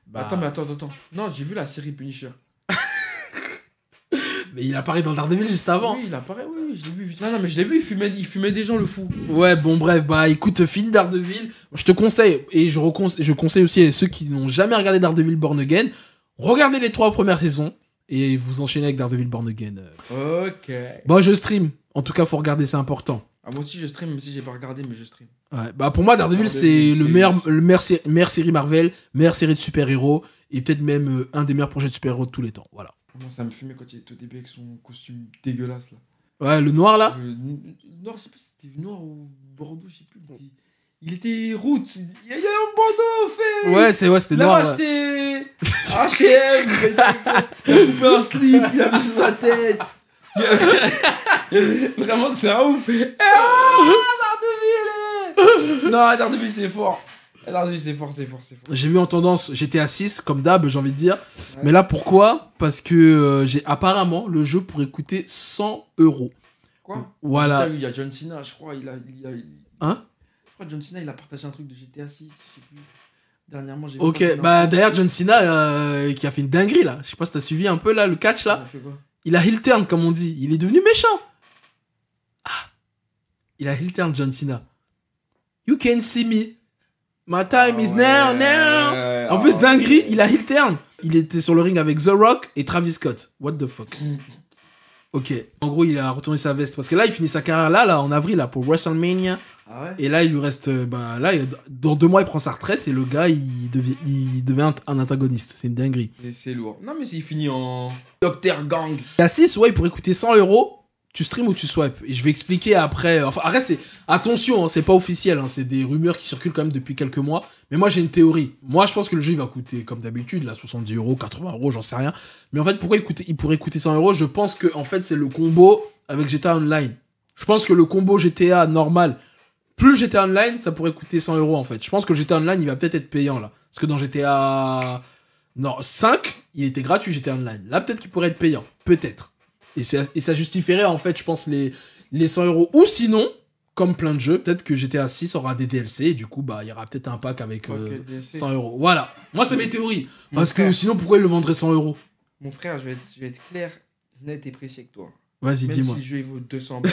Bah, Attends, mais attends. Non, j'ai vu la série Punisher. mais il apparaît dans Daredevil juste avant. Oui, il apparaît, oui, je l'ai vu. Non, mais je l'ai vu, il fumait des gens, le fou. Ouais, bon, bref, bah écoute, fini Daredevil. Je te conseille, et je conseille aussi à ceux qui n'ont jamais regardé Daredevil Born Again, regardez les 3 premières saisons et vous enchaînez avec Daredevil Born Again. Ok. Bon, je stream. En tout cas, faut regarder, c'est important. Ah, moi aussi, je stream, même si j'ai pas regardé, mais je stream. Ouais, bah pour moi, Daredevil, c'est Daredevil, le c'est- meilleure série Marvel, meilleure série de super-héros, et peut-être même un des meilleurs projets de super-héros de tous les temps. Voilà. Moi, ça me fumait quand il était au début avec son costume dégueulasse, là. Ouais, le noir là. Noir, je sais pas si c'était noir ou bordeaux, je sais plus. Il était roots. Il y a un bandeau fait. Ouais, c'était Il a noir. Ouais. acheté H&M. Il a coupé un slip. Il a mis sur la tête. Vraiment, c'est un ouf. Daredevil. Non, Daredevil, c'est fort. Daredevil, c'est fort. J'ai vu en tendance GTA 6, comme d'hab, j'ai envie de dire. Ouais. Mais là, pourquoi? Parce que apparemment, le jeu pourrait coûter 100 €. Quoi? Voilà. Il y a John Cena, je crois. Hein? Je crois que John Cena, il a partagé un truc de GTA 6. Je sais plus. Dernièrement, j'ai vu. Ok, passer bah l'info. d'ailleurs, John Cena, qui a fait une dinguerie là. Je sais pas si t'as suivi un peu là, le catch là. Il a fait quoi? Il a heel turn, comme on dit. Il est devenu méchant. Ah. Il a heel turn, John Cena. You can see me. My time is now, now. En plus, dinguerie, il a heel turn. Il était sur le ring avec The Rock et Travis Scott. What the fuck. Ok. En gros, il a retourné sa veste. Parce que là, il finit sa carrière là, en avril, là, pour WrestleMania. Ah ouais? Et là, il lui reste. Dans 2 mois, il prend sa retraite et le gars, il devient un antagoniste. C'est une dinguerie. Et c'est lourd. Non, mais s'il finit en Dr. Gang. La 6, ouais, il pourrait coûter 100 €. Tu stream ou tu swipes. Et je vais expliquer après. Enfin, après, c'est. Attention, hein, c'est pas officiel. Hein, c'est des rumeurs qui circulent quand même depuis quelques mois. Mais moi, j'ai une théorie. Moi, je pense que le jeu, il va coûter, comme d'habitude, là, 70 €, 80 €, j'en sais rien. Mais en fait, pourquoi il pourrait coûter 100 €? Je pense que, en fait, c'est le combo avec GTA Online. Je pense que le combo GTA normal, plus GTA Online, ça pourrait coûter 100 € en fait. Je pense que le GTA Online, il va peut-être être payant là. Parce que dans GTA 5, il était gratuit GTA Online. Là, peut-être qu'il pourrait être payant. Peut-être. Et ça justifierait en fait, je pense, les 100 €. Ou sinon, comme plein de jeux, peut-être que GTA 6 aura des DLC. Et du coup, bah, il y aura peut-être un pack avec Ok, DLC. 100 €. Voilà. Moi, c'est mes théories. Mon Parce que frère. sinon, pourquoi il le vendrait 100 €? Mon frère, je vais être clair, net et précis avec toi. Vas-y, Même dis-moi. si le jeu il vaut 200 balles,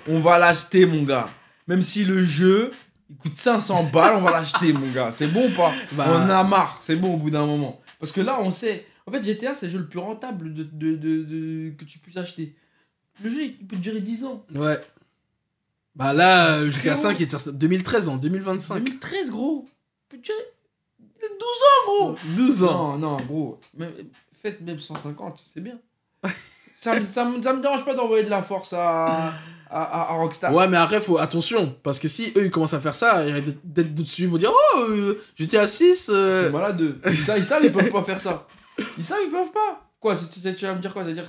on va l'acheter, mon gars. Même si le jeu il coûte 500 balles, on va l'acheter, mon gars. C'est bon ou pas? Bah- On en a marre, c'est bon au bout d'un moment. Parce que là, on sait. En fait, GTA, c'est le jeu le plus rentable que tu puisses acheter. Le jeu, il peut durer 10 ans. Ouais. Bah là, GTA Frérot. 5 il est sorti en 2013, en 2025. 2013, gros. Il peut durer 12 ans, gros. 12 ans. Non, gros. Faites même 150, c'est bien. ça me dérange pas d'envoyer de la force à Rockstar. Ouais, mais après, attention, parce que si eux ils commencent à faire ça, il y a d'être dessus, ils vont dire oh, GTA 6. C'est malade. Ils savent, ils peuvent pas faire ça. Ils savent, ils peuvent pas. Quoi, tu vas me dire quoi? C'est-à-dire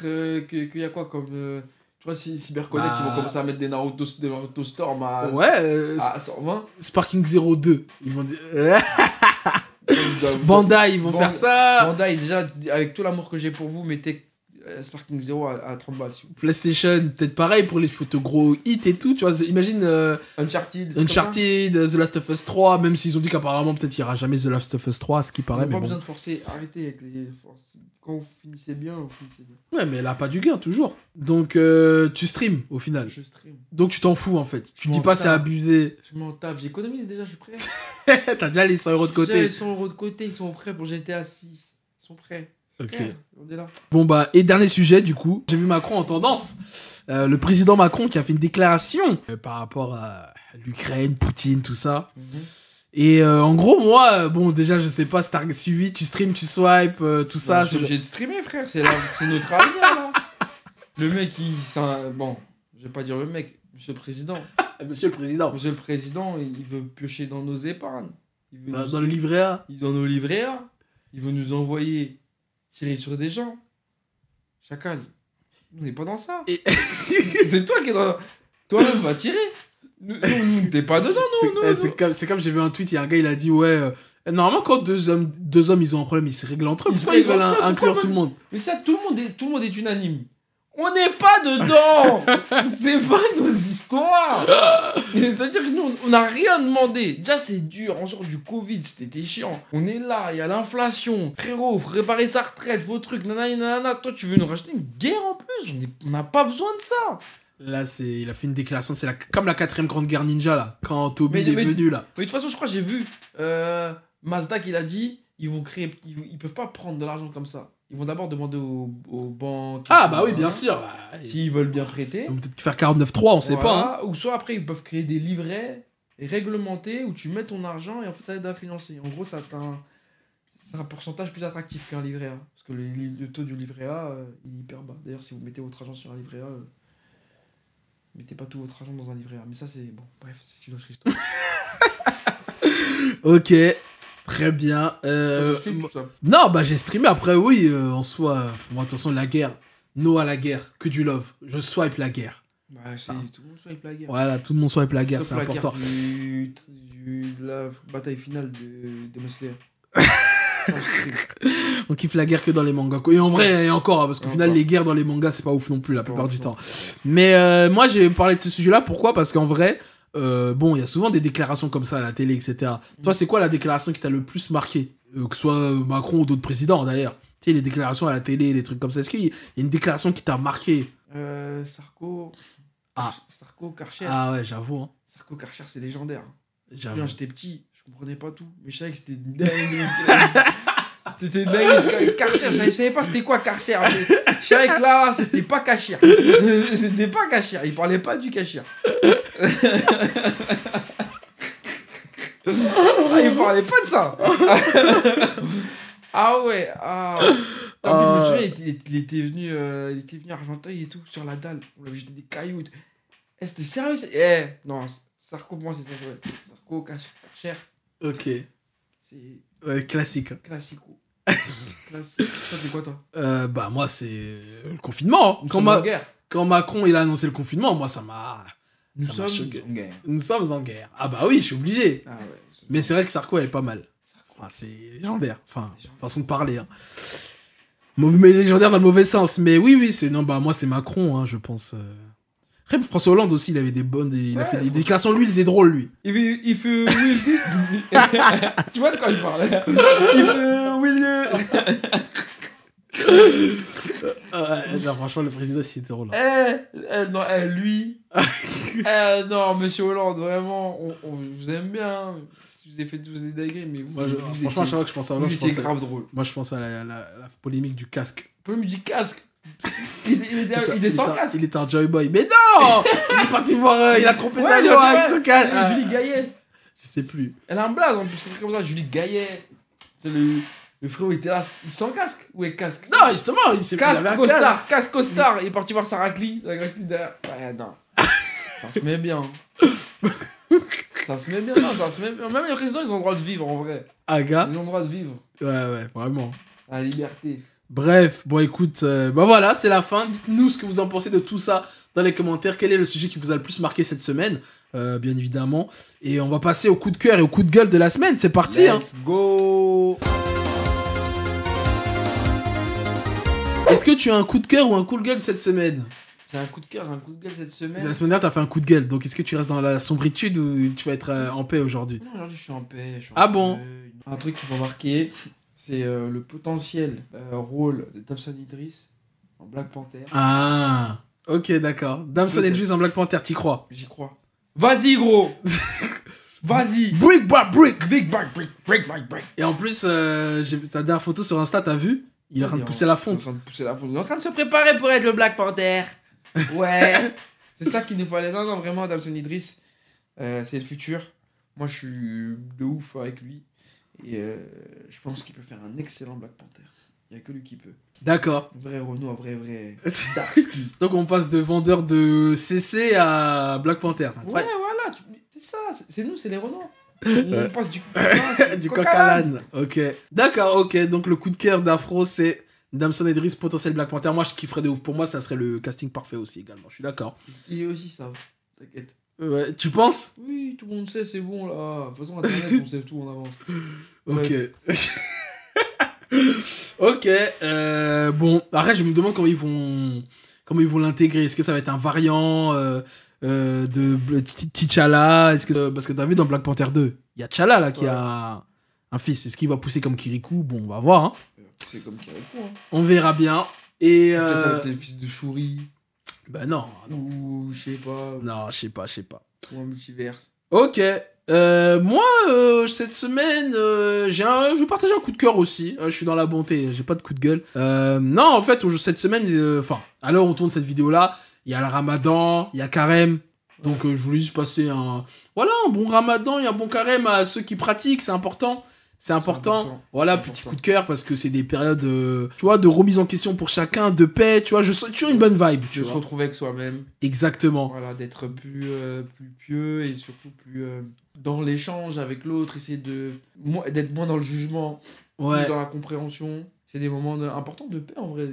qu'il y a quoi comme. Tu vois, si CyberConnect, Bah. ils vont commencer à mettre des Naruto Storm à, Ouais, à 120. Sparking 02. Ils vont dire. Bandai, Bandai, ils vont faire ça. Bandai, déjà, avec tout l'amour que j'ai pour vous, mettez Sparking 0 à 30 balles. s'il vous plaît. PlayStation, peut-être pareil pour les photos gros hits et tout. Tu vois, imagine Uncharted. Uncharted, The Last of Us 3, même s'ils ont dit qu'apparemment peut-être il n'y aura jamais The Last of Us 3, ce qui On paraît, n'a mais pas bon. besoin de forcer. Arrêtez avec les forces. Quand vous finissez bien, vous finissez bien. Ouais, mais elle a pas du gain, toujours. Donc, tu stream au final. Je stream. Donc, tu t'en fous en fait. Tu Je dis m'en pas c'est tape. abusé. Je m'en tape. J'économise déjà, je suis prêt. T'as déjà les 100 € de Déjà, côté. les 100 € de côté, ils sont prêts pour GTA 6. Ils sont prêts. Ok. Prêts, on est là. Bon bah, et dernier sujet du coup, j'ai vu Macron en tendance. Le président Macron qui a fait une déclaration par rapport à l'Ukraine, Poutine, tout ça. Et en gros, moi, bon déjà je sais pas si t'as suivi, tu stream, tu swipes, tout ça. Je suis obligé de streamer, frère. C'est notre avenir, là. Le mec, bon, je vais pas dire le mec, monsieur le président. Monsieur le président. Monsieur le président, il veut piocher dans nos épargnes. Il veut Dans le livret A. dans nos livrets A. Il veut nous envoyer tirer sur des gens. Chacal, on n'est pas dans ça. Et- C'est toi qui es dans. Toi-même, va tirer. Nous, t'es pas dedans, C'est comme j'ai vu un tweet, il y a un gars, il a dit ouais. Normalement, quand deux hommes ils ont un problème, ils se règlent entre eux. Ils se Pourquoi ils règlent veulent entre eux, inclure pourquoi tout le monde? Mais ça, tout le monde est unanime. On n'est pas dedans. C'est pas nos histoires. C'est-à-dire que nous, on n'a rien demandé. Déjà, c'est dur. On sort du Covid, c'était chiant. On est là, il y a l'inflation. Frérot, faut réparer sa retraite, vos trucs, nanana. Toi, tu veux nous racheter une guerre en plus? On n'a pas besoin de ça. Là, il a fait une déclaration, c'est comme la 4ème grande guerre ninja, là. Quand Toby Mais- est mais- venu, là. Mais de toute façon, je crois que j'ai vu Mazda qui l'a dit. Ils peuvent pas prendre de l'argent comme ça. Ils vont d'abord demander aux banques. Ah, bah oui, bien sûr. Bah, S'ils veulent bien prêter. ils vont peut-être faire 49.3, on sait pas. Hein. Voilà. Ou soit après, ils peuvent créer des livrets réglementés où tu mets ton argent et en fait, ça aide à financer. En gros, c'est un pourcentage plus attractif qu'un livret A. Parce que le taux du livret A, il est hyper bas. D'ailleurs, si vous mettez votre argent sur un livret A, Mettez pas tout votre argent dans un livret A. Mais ça, c'est bon. Bref, c'est une autre histoire. Ok, très bien. Je fais tout ça. Non, bah j'ai streamé. Après, oui, en soi, moi, attention, la guerre. No à la guerre, que du love. Je swipe la guerre. Bah, c'est tout le monde swipe la guerre. Voilà, tout le monde swipe la guerre, Sauf c'est la important. guerre de la bataille finale de Demon Slayer. Sans stream. On kiffe la guerre que dans les mangas. Et en vrai, et encore, hein, parce qu'au Et final, encore. les guerres dans les mangas, c'est pas ouf non plus la plupart du temps. Franchement. Mais moi, j'ai parlé de ce sujet-là. Pourquoi? Parce qu'en vrai, bon, il y a souvent des déclarations comme ça à la télé, etc. Toi, c'est quoi la déclaration qui t'a le plus marqué? Que ce soit Macron ou d'autres présidents, d'ailleurs. Tu sais, les déclarations à la télé, les trucs comme ça. Est-ce qu'il y a une déclaration qui t'a marqué? Sarko. Ah. Sarko, Karcher. Ah ouais, j'avoue. Hein. Sarko, Karcher, c'est légendaire. J'avoue. Quand j'étais petit, je comprenais pas tout. Mais je savais que c'était une dingue. ce qu'il a dit. C'était dingue. Karcher, je savais pas c'était quoi Karcher. Mais je savais que là, c'était pas Kachir. C'était pas Kachir. Il parlait pas du Kachir. Ah, il parlait pas de ça. Ah ouais. Ah. En plus, je me souviens, il était venu à Argenteuil et tout, sur la dalle. On lui avait jeté des cailloux. Et tout. Eh, c'était sérieux? Non, Sarko, pour moi, c'est ça. Sarko, Karcher. Ok. C'est Ouais, classique. Hein. classico. Classique. Ça, c'est quoi, toi? Bah, moi, c'est le confinement. Hein. Nous sommes en guerre. Quand Macron il a annoncé le confinement, moi, ça m'a. Nous Ça m'a sommes choqué. en guerre. Nous sommes en guerre. Ah bah oui, je suis obligé. Ah ouais. Mais c'est vrai que Sarko, elle est pas mal. Sarko. Ah, c'est légendaire. Enfin, façon de parler. Hein. Mais légendaire dans le mauvais sens. Mais oui, c'est. Non, bah, moi, c'est Macron, hein, je pense. Même François Hollande aussi, il avait des bonnes. Il a Ouais, fait des déclarations, lui, il était drôle, lui. Il fait tu vois de quoi il parle? Il fait Non, franchement, le président, c'était drôle. non, lui. Non, monsieur Hollande, vraiment, on vous aime bien. Je vous ai fait tous des dingueries, mais vous, Moi, vous franchement, étiez, à chaque fois que je pense à vous Hollande, je étiez pense à, grave drôle. moi, je pense à la polémique du casque. Problème du casque. Il est sans casque. Il était un Joy Boy. Mais non. Il est parti voir. Il a trompé sa loi avec son casque. C'est Julie Gaillet. Je sais plus. Elle a un blaze en plus, c'est comme ça, Julie Gaillet. C'est le frérot, il était là, il sans casque ou avec casque? Non, justement, il s'est pris Casque un costard, casque costard. Il est parti voir Saracli, derrière. Ouais, non. Ça se met bien. Ça se met bien, non, ça se met bien. Même les présidents, ils ont le droit de vivre en vrai. Aga. Ils ont le droit de vivre. Ouais, vraiment. La liberté. Bref, bon, écoute, bah voilà, c'est la fin. Dites-nous ce que vous en pensez de tout ça dans les commentaires. Quel est le sujet qui vous a le plus marqué cette semaine, bien évidemment. Et on va passer au coup de cœur et au coup de gueule de la semaine. C'est parti, hein. Let's go. Est-ce que tu as un coup de cœur ou un coup de gueule cette semaine? J'ai un coup de cœur, un coup de gueule cette semaine. La semaine dernière, t'as fait un coup de gueule. Donc, est-ce que tu restes dans la sombritude ou tu vas être en paix aujourd'hui? Non, aujourd'hui, je suis en paix. Ah bon? Un truc qui m'a marqué, c'est le potentiel rôle de Damson Idris en Black Panther. Ah, ok, d'accord. Damson Ok. Idris en Black Panther, t'y crois? J'y crois. Vas-y, gros. Vas-y. Brick by brick. Big break, break. Et en plus, j'ai vu ta dernière photo sur Insta, t'as vu? Il est en train de pousser la Il est en fonte. train de pousser la fonte. Il est en train de se préparer pour être le Black Panther. Ouais. C'est ça qu'il nous fallait. Non, vraiment, Damson Idris, c'est le futur. Moi, je suis de ouf avec lui. Et je pense qu'il peut faire un excellent Black Panther. Il n'y a que lui qui peut. D'accord. Un vrai Renault, un vrai Dark Ski. Donc on passe de vendeur de CC à Black Panther. Ouais, voilà. C'est ça. C'est nous, c'est les Renault. On passe du Du coq à l'âne. Ok. D'accord, ok. Donc le coup de cœur d'Afro, c'est Damson Idris, potentiel Black Panther. Moi, je kifferais de ouf. Pour moi, ça serait le casting parfait aussi également. Je suis d'accord. Il est aussi ça. T'inquiète. Ouais, tu penses? Oui, tout le monde sait, c'est bon là. De toute façon, Internet, on sait tout en avance. Ok. Ok. Bon, après, je me demande comment ils vont l'intégrer. Est-ce que ça va être un variant de T'Challa? Est-ce que parce que t'as vu dans Black Panther 2, il y a T'Challa là qui a un fils. Est-ce qu'il va pousser comme Kirikou? Bon, on va voir. Hein. C'est comme Kirikou. Hein. On verra bien. Et Après, ça va être le fils de Shuri. bah non. Ou je sais pas. Non, je sais pas. Ou un multiverse. Ok. Moi, cette semaine, je vais partager un coup de cœur aussi. Je suis dans la bonté, j'ai pas de coup de gueule. Non, en fait, cette semaine, enfin, à l'heure où on tourne cette vidéo-là, il y a le ramadan, il y a carême. Donc, je voulais juste passer un bon ramadan et un bon carême à ceux qui pratiquent, c'est important. C'est important. important. Voilà, C'est petit important. coup de cœur parce que c'est des périodes, tu vois, de remise en question pour chacun, de paix, tu vois. Je sens toujours une bonne vibe, tu De se vois. retrouver avec soi-même. Exactement. Voilà, d'être plus pieux et surtout plus dans l'échange avec l'autre, essayer d'être moins dans le jugement, Ouais. plus dans la compréhension. C'est des moments importants de paix en vrai.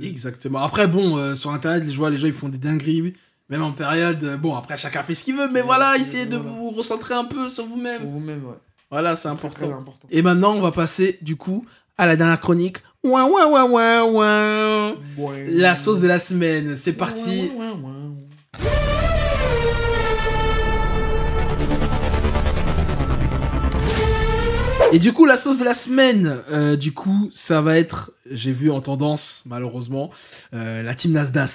Exactement. Après, bon, sur internet, je vois les gens ils font des dingueries, même en période. Bon, après, chacun fait ce qu'il veut, mais Ouais, voilà, c'est- essayez de voilà. vous recentrer un peu sur Pour vous-même. vous-même, ouais. Voilà, c'est Très, important. très important. Et maintenant, on va passer, du coup, à la dernière chronique. Ouin, ouin, ouin, ouin, ouin. Ouais. La sauce de la semaine. C'est parti. Ouais, ouais, ouais, ouais. Et du coup, la sauce de la semaine, du coup, ça va être, j'ai vu en tendance, malheureusement, la team Nasdaq.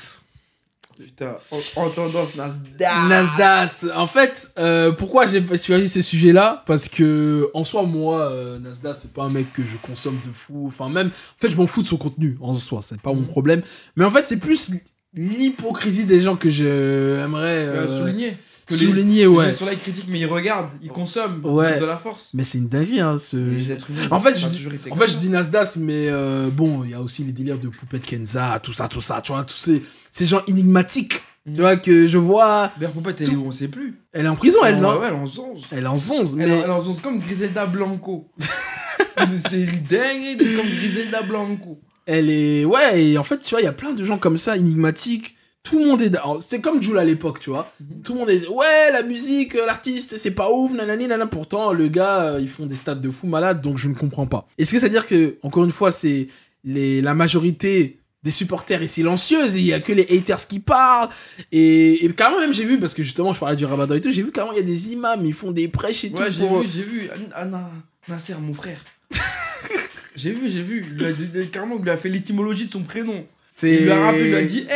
Putain, en tendance Nasdaq. Nasdaq. En fait, pourquoi j'ai choisi ces sujets-là? Parce que, en soi, moi, Nasdaq, c'est pas un mec que je consomme de fou. Enfin, même, en fait, je m'en fous de son contenu, en soi, c'est pas mon problème. Mais en fait, c'est plus l'hypocrisie des gens que j'aimerais Souligner. Que souligner, les ouais. gens sont là, ils critiquent, mais ils regardent, ils consomment. Ouais. C'est de la force. Mais c'est une dinguerie, hein, ce... Les êtres humains, En fait, ça je a dis- toujours été En comme fait, je ça. dis Nasdaq, mais bon, il y a aussi les délires de Poupette Kenza, tout ça, tu vois, tous ces gens énigmatiques, tu vois, que je vois. D'ailleurs, Poupette, elle est où on sait plus. Elle est en prison, elle, non? Ouais, elle est en 11. Elle est en 11, Elle mais. est en 11 comme Griselda Blanco. C'est une dingue comme Griselda Blanco. Elle est. Ouais, et en fait, tu vois, il y a plein de gens comme ça, énigmatiques. Tout le monde est. C'était comme Jul à l'époque, tu vois. Tout le monde est. Ouais, la musique, l'artiste, c'est pas ouf, nanani, nanana. Pourtant, le gars, ils font des stats de fou malade, donc je ne comprends pas. Est-ce que ça veut dire que, encore une fois, c'est la majorité des supporters est silencieuse et il y a que les haters qui parlent et carrément même j'ai vu, parce que justement je parlais du Ramadan et tout, j'ai vu carrément il y a des imams, ils font des prêches et Ouais, tout pour... j'ai vu. Nasser, mon frère. J'ai vu. Carrément, il lui a fait l'étymologie de son prénom. C'est... Il lui a rappelé, il lui a dit,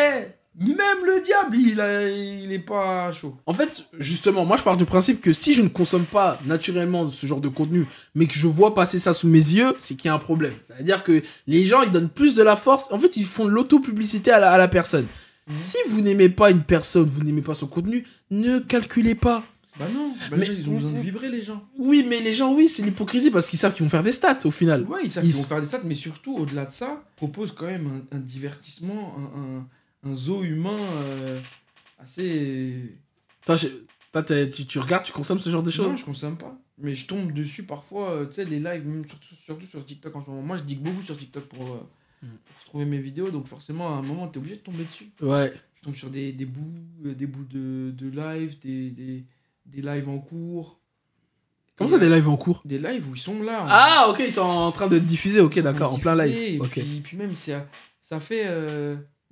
même le diable, il est pas chaud. En fait, justement, moi je pars du principe que si je ne consomme pas naturellement ce genre de contenu, mais que je vois passer ça sous mes yeux, c'est qu'il y a un problème. C'est-à-dire que les gens, ils donnent plus de la force. En fait, ils font de l'auto-publicité à la personne. Si vous n'aimez pas une personne, vous n'aimez pas son contenu, ne calculez pas. Bah non, Mais- les gens, ils ont besoin de vibrer, les gens. Oui, mais les gens, oui, c'est l'hypocrisie parce qu'ils savent qu'ils vont faire des stats au final. Ouais, ils savent Ils- qu'ils vont faire des stats, mais surtout, au-delà de ça, propose quand même un divertissement, un zoo humain assez... Toi, tu regardes, tu consommes ce genre de choses. Non, je consomme pas. Mais je tombe dessus parfois, tu sais, les lives, même surtout sur TikTok en ce moment. Moi, je digue beaucoup sur TikTok pour trouver mes vidéos, donc forcément, à un moment, t'es obligé de tomber dessus. Ouais. Je tombe sur des bouts de live, des lives en cours. Comment ça, des lives en cours? Des lives où ils sont là. Ah, ok, ils sont en train de diffuser, ok, Ils sont d'accord, en plein diffusés, live. Et Ok. puis même, ça fait...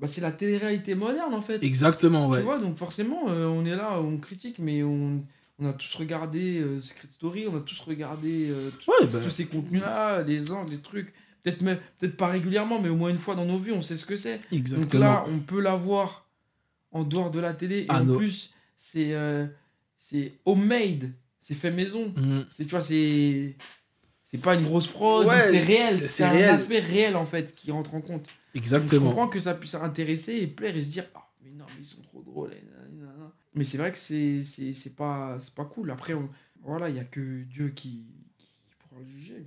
c'est la télé-réalité moderne, en fait. Exactement, ouais. Tu vois, donc forcément, on est là, on critique, mais on a tous regardé Secret Story, on a tous regardé Ouais, bah. tous ces contenus-là, les angles, les trucs. Peut-être pas régulièrement, mais au moins une fois dans nos vies, on sait ce que c'est. Donc Exactement. là, on peut l'avoir en dehors de la télé. Et Ah, en non. plus, c'est homemade, c'est fait maison. Mhm. Tu vois, c'est pas une grosse prod, Ouais, donc c'est réel. c'est C'est un réel. aspect réel, en fait, qui rentre en compte. Donc, je Exactement. comprends que ça puisse intéresser et plaire et se dire ah mais non mais ils sont trop drôles nanana. Mais c'est vrai que c'est pas cool. Après voilà, il y a que Dieu qui pourra le juger.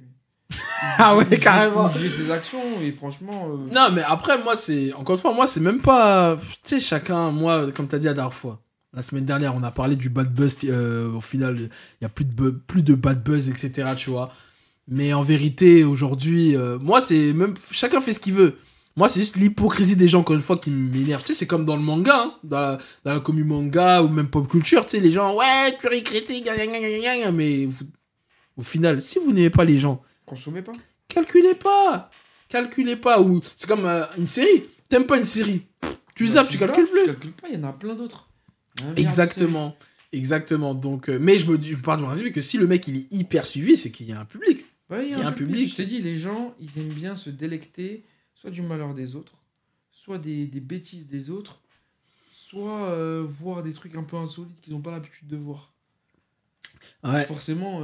Ah ouais, Il carrément. juge ses actions et franchement Non, mais après, moi, c'est. Encore une fois, moi, c'est même pas. Tu sais, chacun. Moi, comme t'as dit la dernière fois, la semaine dernière, on a parlé du bad buzz. Au final, il y a plus de bad buzz, etc. Tu vois. Mais en vérité, aujourd'hui, moi, c'est même. Chacun fait ce qu'il veut. Moi, c'est juste l'hypocrisie des gens, encore une fois, qui m'énerve. Tu sais, c'est comme dans le manga, hein, dans la commu manga ou même pop culture. Tu sais, les gens, ouais, tu critique, mais au final, si vous n'aimez pas les gens, consommez pas. calculez pas, ou c'est comme une série, t'aimes pas une série, tu zappes, tu calcules Tu plus. calcules pas, il y en a plein d'autres. Il y a un milliard Exactement, donc mais je pars du principe que si le mec il est hyper suivi, c'est qu'il y a un public. de séries. Ouais, il y a un public. Je t'ai dit, les gens, ils aiment bien se délecter soit du malheur des autres, soit des bêtises des autres, soit voir des trucs un peu insolites qu'ils n'ont pas l'habitude de voir. Ouais. Forcément,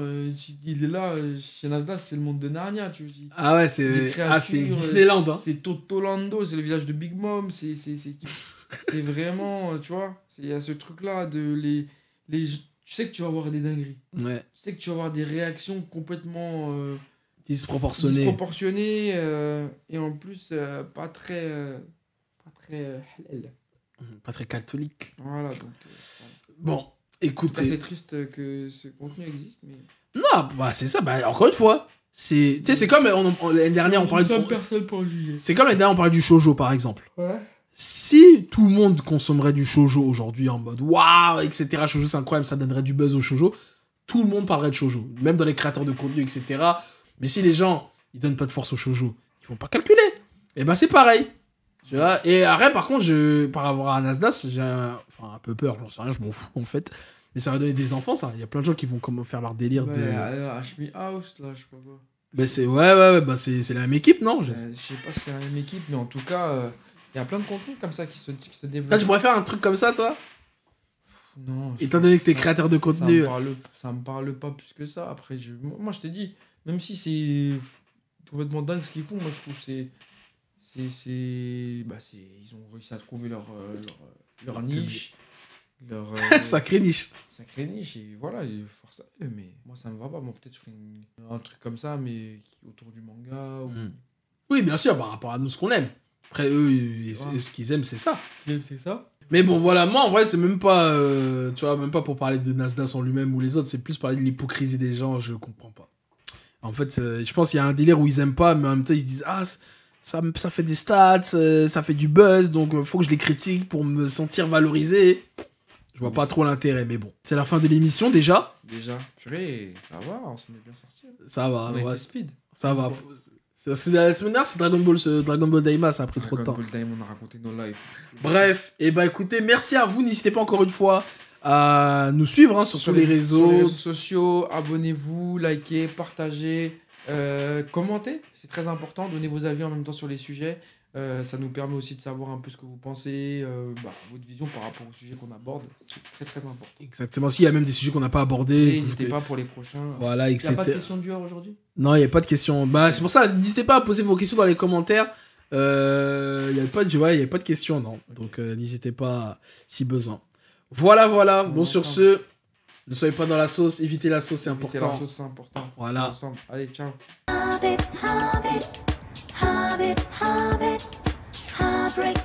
il est là, chez Nasdaq, c'est le monde de Narnia, tu dis. Ah ouais, Les c'est créatures, Disneyland, hein. C'est Totolando, c'est le village de Big Mom, c'est vraiment, tu vois, il y a ce truc-là de tu tu sais que tu vas avoir des dingueries. Ouais. Tu sais que tu vas avoir des réactions complètement Disproportionné. et en plus pas très halal. Pas très catholique. Voilà, donc Bon, ça, écoutez. c'est triste que ce contenu existe, mais Non, bah c'est ça. Bah, encore une fois, tu sais, c'est comme l'année dernière, on parlait de. personne pour le juger. C'est comme l'année dernière, on parlait du shoujo, par exemple. Ouais. Si tout le monde consommerait du shoujo aujourd'hui en mode waouh, etc., shoujo c'est incroyable, ça donnerait du buzz au shoujo, tout le monde parlerait de shoujo, même dans les créateurs de contenu, etc. Mais si les gens, ils donnent pas de force au shoujo, ils vont pas calculer. Et ben c'est pareil. Tu vois. Et après, par contre, par rapport à Nasdaq, j'ai un peu peur, j'en sais rien, je m'en fous en fait. Mais ça va donner des enfants, ça. Il y a plein de gens qui vont faire leur délire Ouais, de. Hashmi House, là, je sais pas quoi. Bah c'est ouais, bah c'est la même équipe, non? Je sais pas si c'est la même équipe, mais en tout cas, il y a plein de contenus comme ça qui se Ah, développent. tu pourrais faire un truc comme ça, toi? Non. Étant donné que t'es créateur de contenu. Ça me parle pas plus que ça. Après, moi, je t'ai dit, même si c'est complètement dingue ce qu'ils font, moi, je trouve que ils ont réussi à trouver leur niche. Sacrée niche. Sacrée niche, et voilà, et force à eux, mais moi, ça me va pas. Moi, peut-être, je ferais un truc comme ça, mais autour du manga. Ou... Oui, bien sûr, par rapport à nous, ce qu'on aime. Après, eux, Ouais. ce qu'ils aiment, c'est ça. C'est ça. Mais bon, voilà, moi, en vrai, c'est même pas, tu vois, même pas pour parler de Nasdaq en lui-même ou les autres, c'est plus parler de l'hypocrisie des gens, je comprends pas. En fait, je pense qu'il y a un délire où ils aiment pas, mais en même temps, ils se disent, ah, ça fait des stats, ça fait du buzz, donc faut que je les critique pour me sentir valorisé. Je vois pas trop l'intérêt, mais bon. C'est la fin de l'émission, déjà. Déjà, purée, ça va, on s'en est bien sorti. Ça va, On a ouais, été speed. ça va. C'est la semaine dernière, c'est Dragon Ball Daima, ça a pris trop de temps. Dragon Ball Time, on a raconté nos lives. Bref, et bah écoutez, merci à vous. N'hésitez pas encore une fois à nous suivre hein, sur tous les Sur les réseaux. réseaux sociaux, abonnez-vous, likez, partagez, commentez, c'est très important. Donnez vos avis en même temps sur les sujets. Ça nous permet aussi de savoir un peu ce que vous pensez, votre vision par rapport au sujet qu'on aborde. C'est très très important. Exactement, s'il y a même des sujets qu'on n'a pas Et abordés. n'hésitez pas pour les prochains. Voilà, Il n'y a pas de etc. question du heure aujourd'hui? Non, il n'y a pas de questions. Bah, c'est pour ça, n'hésitez pas à poser vos questions dans les commentaires. Il n'y a pas de questions, non. Donc, n'hésitez pas si besoin. Voilà. Bon, sur ce, ne soyez pas dans la sauce, évitez la sauce, c'est Évitez important. la sauce, c'est important. Voilà. Ensemble. Allez, ciao. Hobbit, Hobbit, Hobbit, Hobbit, Heartbreak